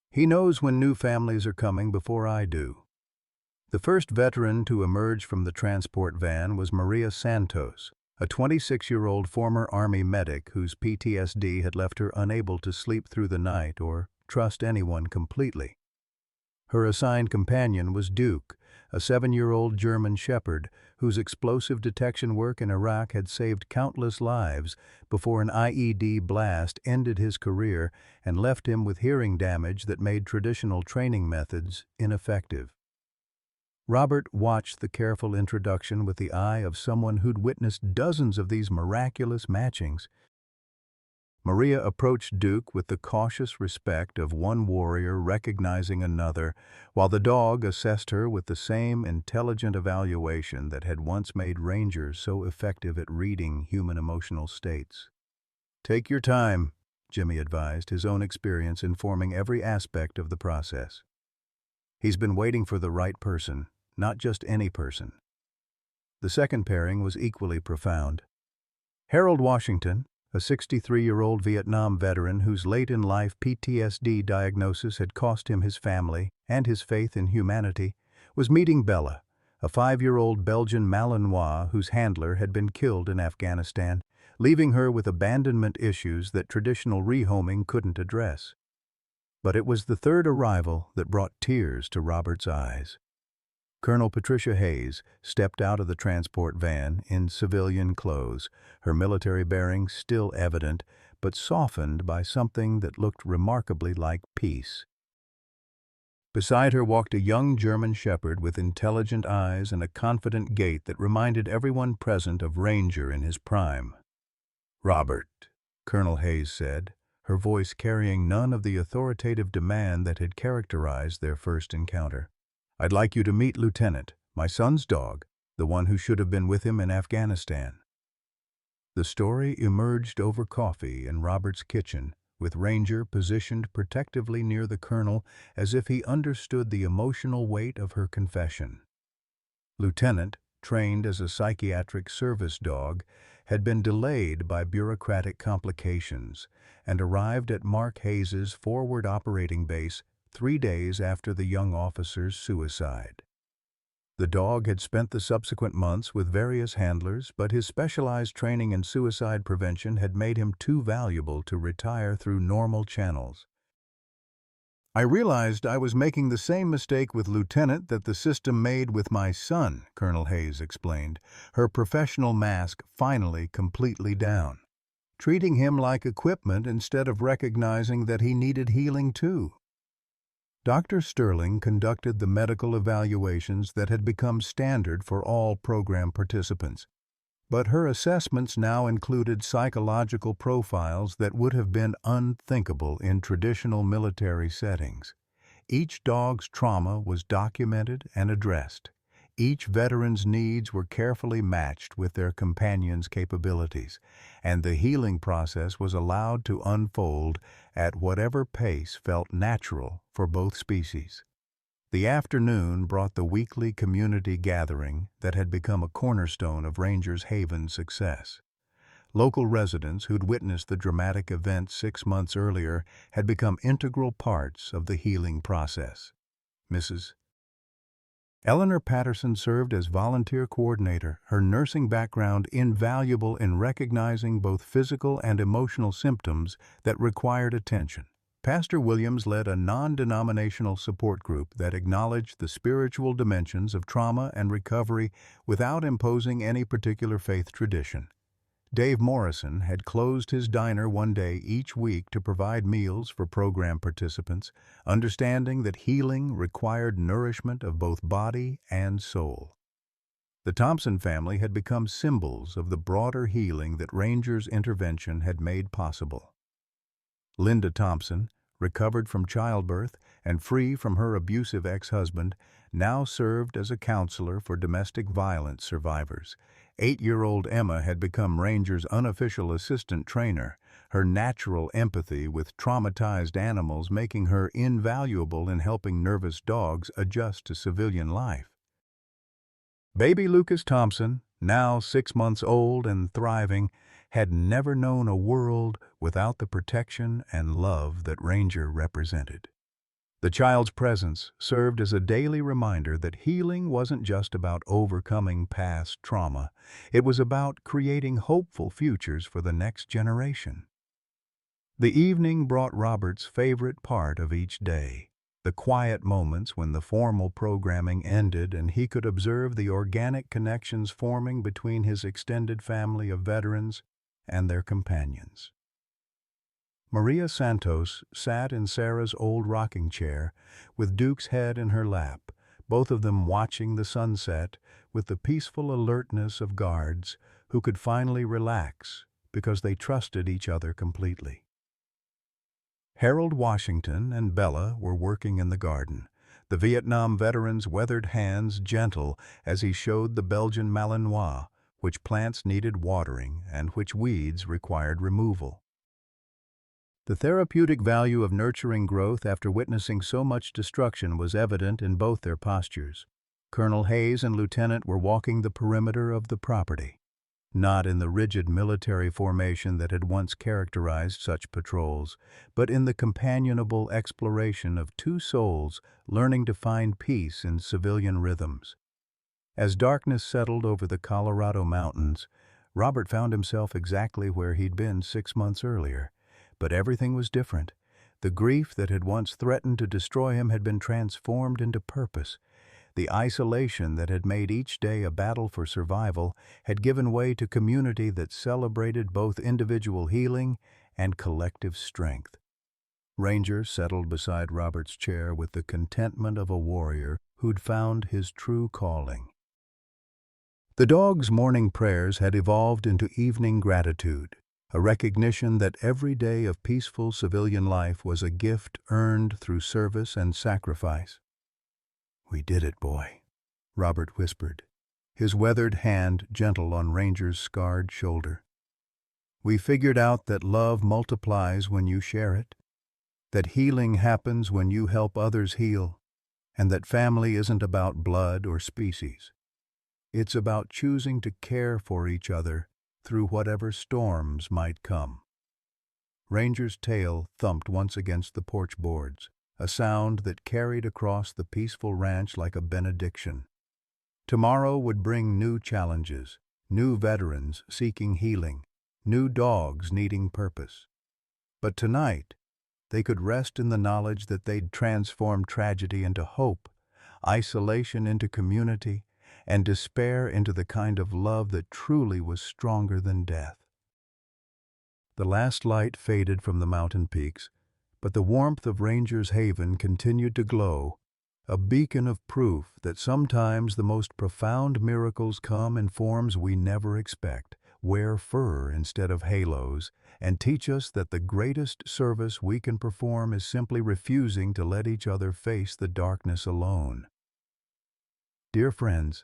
"He knows when new families are coming before I do." The first veteran to emerge from the transport van was Maria Santos, a 26-year-old former Army medic whose PTSD had left her unable to sleep through the night or trust anyone completely. Her assigned companion was Duke, a 7-year-old German Shepherd whose explosive detection work in Iraq had saved countless lives before an IED blast ended his career and left him with hearing damage that made traditional training methods ineffective. Robert watched the careful introduction with the eye of someone who'd witnessed dozens of these miraculous matchings. Maria approached Duke with the cautious respect of one warrior recognizing another, while the dog assessed her with the same intelligent evaluation that had once made Rangers so effective at reading human emotional states. "Take your time," Jimmy advised, his own experience informing every aspect of the process. He's been waiting for the right person, not just any person. The second pairing was equally profound. Harold Washington, a 63-year-old Vietnam veteran whose late-in-life PTSD diagnosis had cost him his family and his faith in humanity, was meeting Bella, a 5-year-old Belgian Malinois whose handler had been killed in Afghanistan, leaving her with abandonment issues that traditional rehoming couldn't address. But it was the third arrival that brought tears to Robert's eyes. Colonel Patricia Hayes stepped out of the transport van in civilian clothes, her military bearings still evident, but softened by something that looked remarkably like peace. Beside her walked a young German Shepherd with intelligent eyes and a confident gait that reminded everyone present of Ranger in his prime. "Robert," Colonel Hayes said, her voice carrying none of the authoritative demand that had characterized their first encounter. "I'd like you to meet Lieutenant, my son's dog, the one who should have been with him in Afghanistan." The story emerged over coffee in Robert's kitchen, with Ranger positioned protectively near the colonel as if he understood the emotional weight of her confession. Lieutenant, trained as a psychiatric service dog, had been delayed by bureaucratic complications and arrived at Mark Hayes's forward operating base 3 days after the young officer's suicide. The dog had spent the subsequent months with various handlers, but his specialized training in suicide prevention had made him too valuable to retire through normal channels. "I realized I was making the same mistake with Lieutenant that the system made with my son," Colonel Hayes explained, her professional mask finally completely down. "Treating him like equipment instead of recognizing that he needed healing too." Dr. Sterling conducted the medical evaluations that had become standard for all program participants, but her assessments now included psychological profiles that would have been unthinkable in traditional military settings. Each dog's trauma was documented and addressed. Each veteran's needs were carefully matched with their companion's capabilities, and the healing process was allowed to unfold at whatever pace felt natural for both species. The afternoon brought the weekly community gathering that had become a cornerstone of Rangers Haven's success. Local residents who'd witnessed the dramatic event 6 months earlier had become integral parts of the healing process. Mrs. Eleanor Patterson served as volunteer coordinator, her nursing background invaluable in recognizing both physical and emotional symptoms that required attention. Pastor Williams led a non-denominational support group that acknowledged the spiritual dimensions of trauma and recovery without imposing any particular faith tradition. Dave Morrison had closed his diner one day each week to provide meals for program participants, understanding that healing required nourishment of both body and soul. The Thompson family had become symbols of the broader healing that Ranger's intervention had made possible. Linda Thompson, recovered from childbirth and free from her abusive ex-husband, now served as a counselor for domestic violence survivors. 8-year-old Emma had become Ranger's unofficial assistant trainer, her natural empathy with traumatized animals making her invaluable in helping nervous dogs adjust to civilian life. Baby Lucas Thompson, now 6 months old and thriving, had never known a world without the protection and love that Ranger represented. The child's presence served as a daily reminder that healing wasn't just about overcoming past trauma, it was about creating hopeful futures for the next generation. The evening brought Robert's favorite part of each day, the quiet moments when the formal programming ended and he could observe the organic connections forming between his extended family of veterans and their companions. Maria Santos sat in Sarah's old rocking chair, with Duke's head in her lap, both of them watching the sunset with the peaceful alertness of guards who could finally relax because they trusted each other completely. Harold Washington and Bella were working in the garden, the Vietnam veteran's weathered hands gentle as he showed the Belgian Malinois, which plants needed watering and which weeds required removal. The therapeutic value of nurturing growth after witnessing so much destruction was evident in both their postures. Colonel Hayes and Lieutenant were walking the perimeter of the property, not in the rigid military formation that had once characterized such patrols, but in the companionable exploration of two souls learning to find peace in civilian rhythms. As darkness settled over the Colorado mountains, Robert found himself exactly where he'd been 6 months earlier. But everything was different. The grief that had once threatened to destroy him had been transformed into purpose. The isolation that had made each day a battle for survival had given way to community that celebrated both individual healing and collective strength. Ranger settled beside Robert's chair with the contentment of a warrior who'd found his true calling. The dog's morning prayers had evolved into evening gratitude, a recognition that every day of peaceful civilian life was a gift earned through service and sacrifice. "We did it, boy," Robert whispered, his weathered hand gentle on Ranger's scarred shoulder. "We figured out that love multiplies when you share it, that healing happens when you help others heal, and that family isn't about blood or species. It's about choosing to care for each other through whatever storms might come." Ranger's tail thumped once against the porch boards, a sound that carried across the peaceful ranch like a benediction. Tomorrow would bring new challenges, new veterans seeking healing, new dogs needing purpose. But tonight, they could rest in the knowledge that they'd transformed tragedy into hope, isolation into community, and despair into the kind of love that truly was stronger than death. The last light faded from the mountain peaks, but the warmth of Ranger's Haven continued to glow, a beacon of proof that sometimes the most profound miracles come in forms we never expect, wear fur instead of halos, and teach us that the greatest service we can perform is simply refusing to let each other face the darkness alone. Dear friends,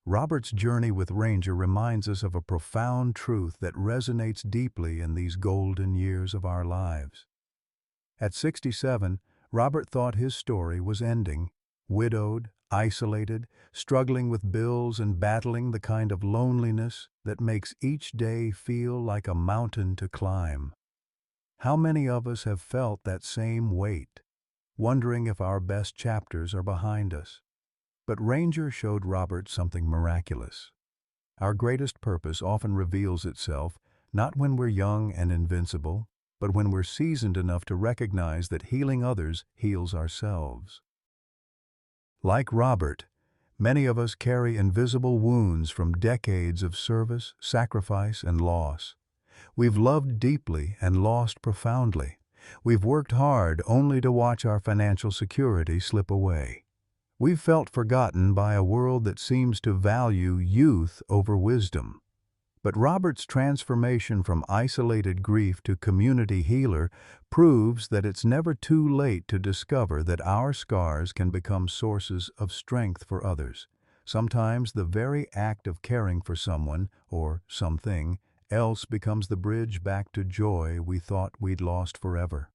Robert's journey with Ranger reminds us of a profound truth that resonates deeply in these golden years of our lives. At 67, Robert thought his story was ending, widowed, isolated, struggling with bills and battling the kind of loneliness that makes each day feel like a mountain to climb. How many of us have felt that same weight, wondering if our best chapters are behind us? But Ranger showed Robert something miraculous. Our greatest purpose often reveals itself not when we're young and invincible, but when we're seasoned enough to recognize that healing others heals ourselves. Like Robert, many of us carry invisible wounds from decades of service, sacrifice, and loss. We've loved deeply and lost profoundly. We've worked hard only to watch our financial security slip away. We've felt forgotten by a world that seems to value youth over wisdom. But Robert's transformation from isolated grief to community healer proves that it's never too late to discover that our scars can become sources of strength for others. Sometimes the very act of caring for someone, or something, else becomes the bridge back to joy we thought we'd lost forever.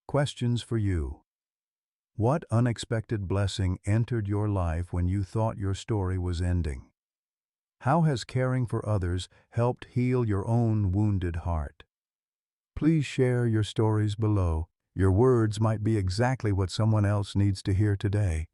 Questions for you. What unexpected blessing entered your life when you thought your story was ending? How has caring for others helped heal your own wounded heart? Please share your stories below. Your words might be exactly what someone else needs to hear today.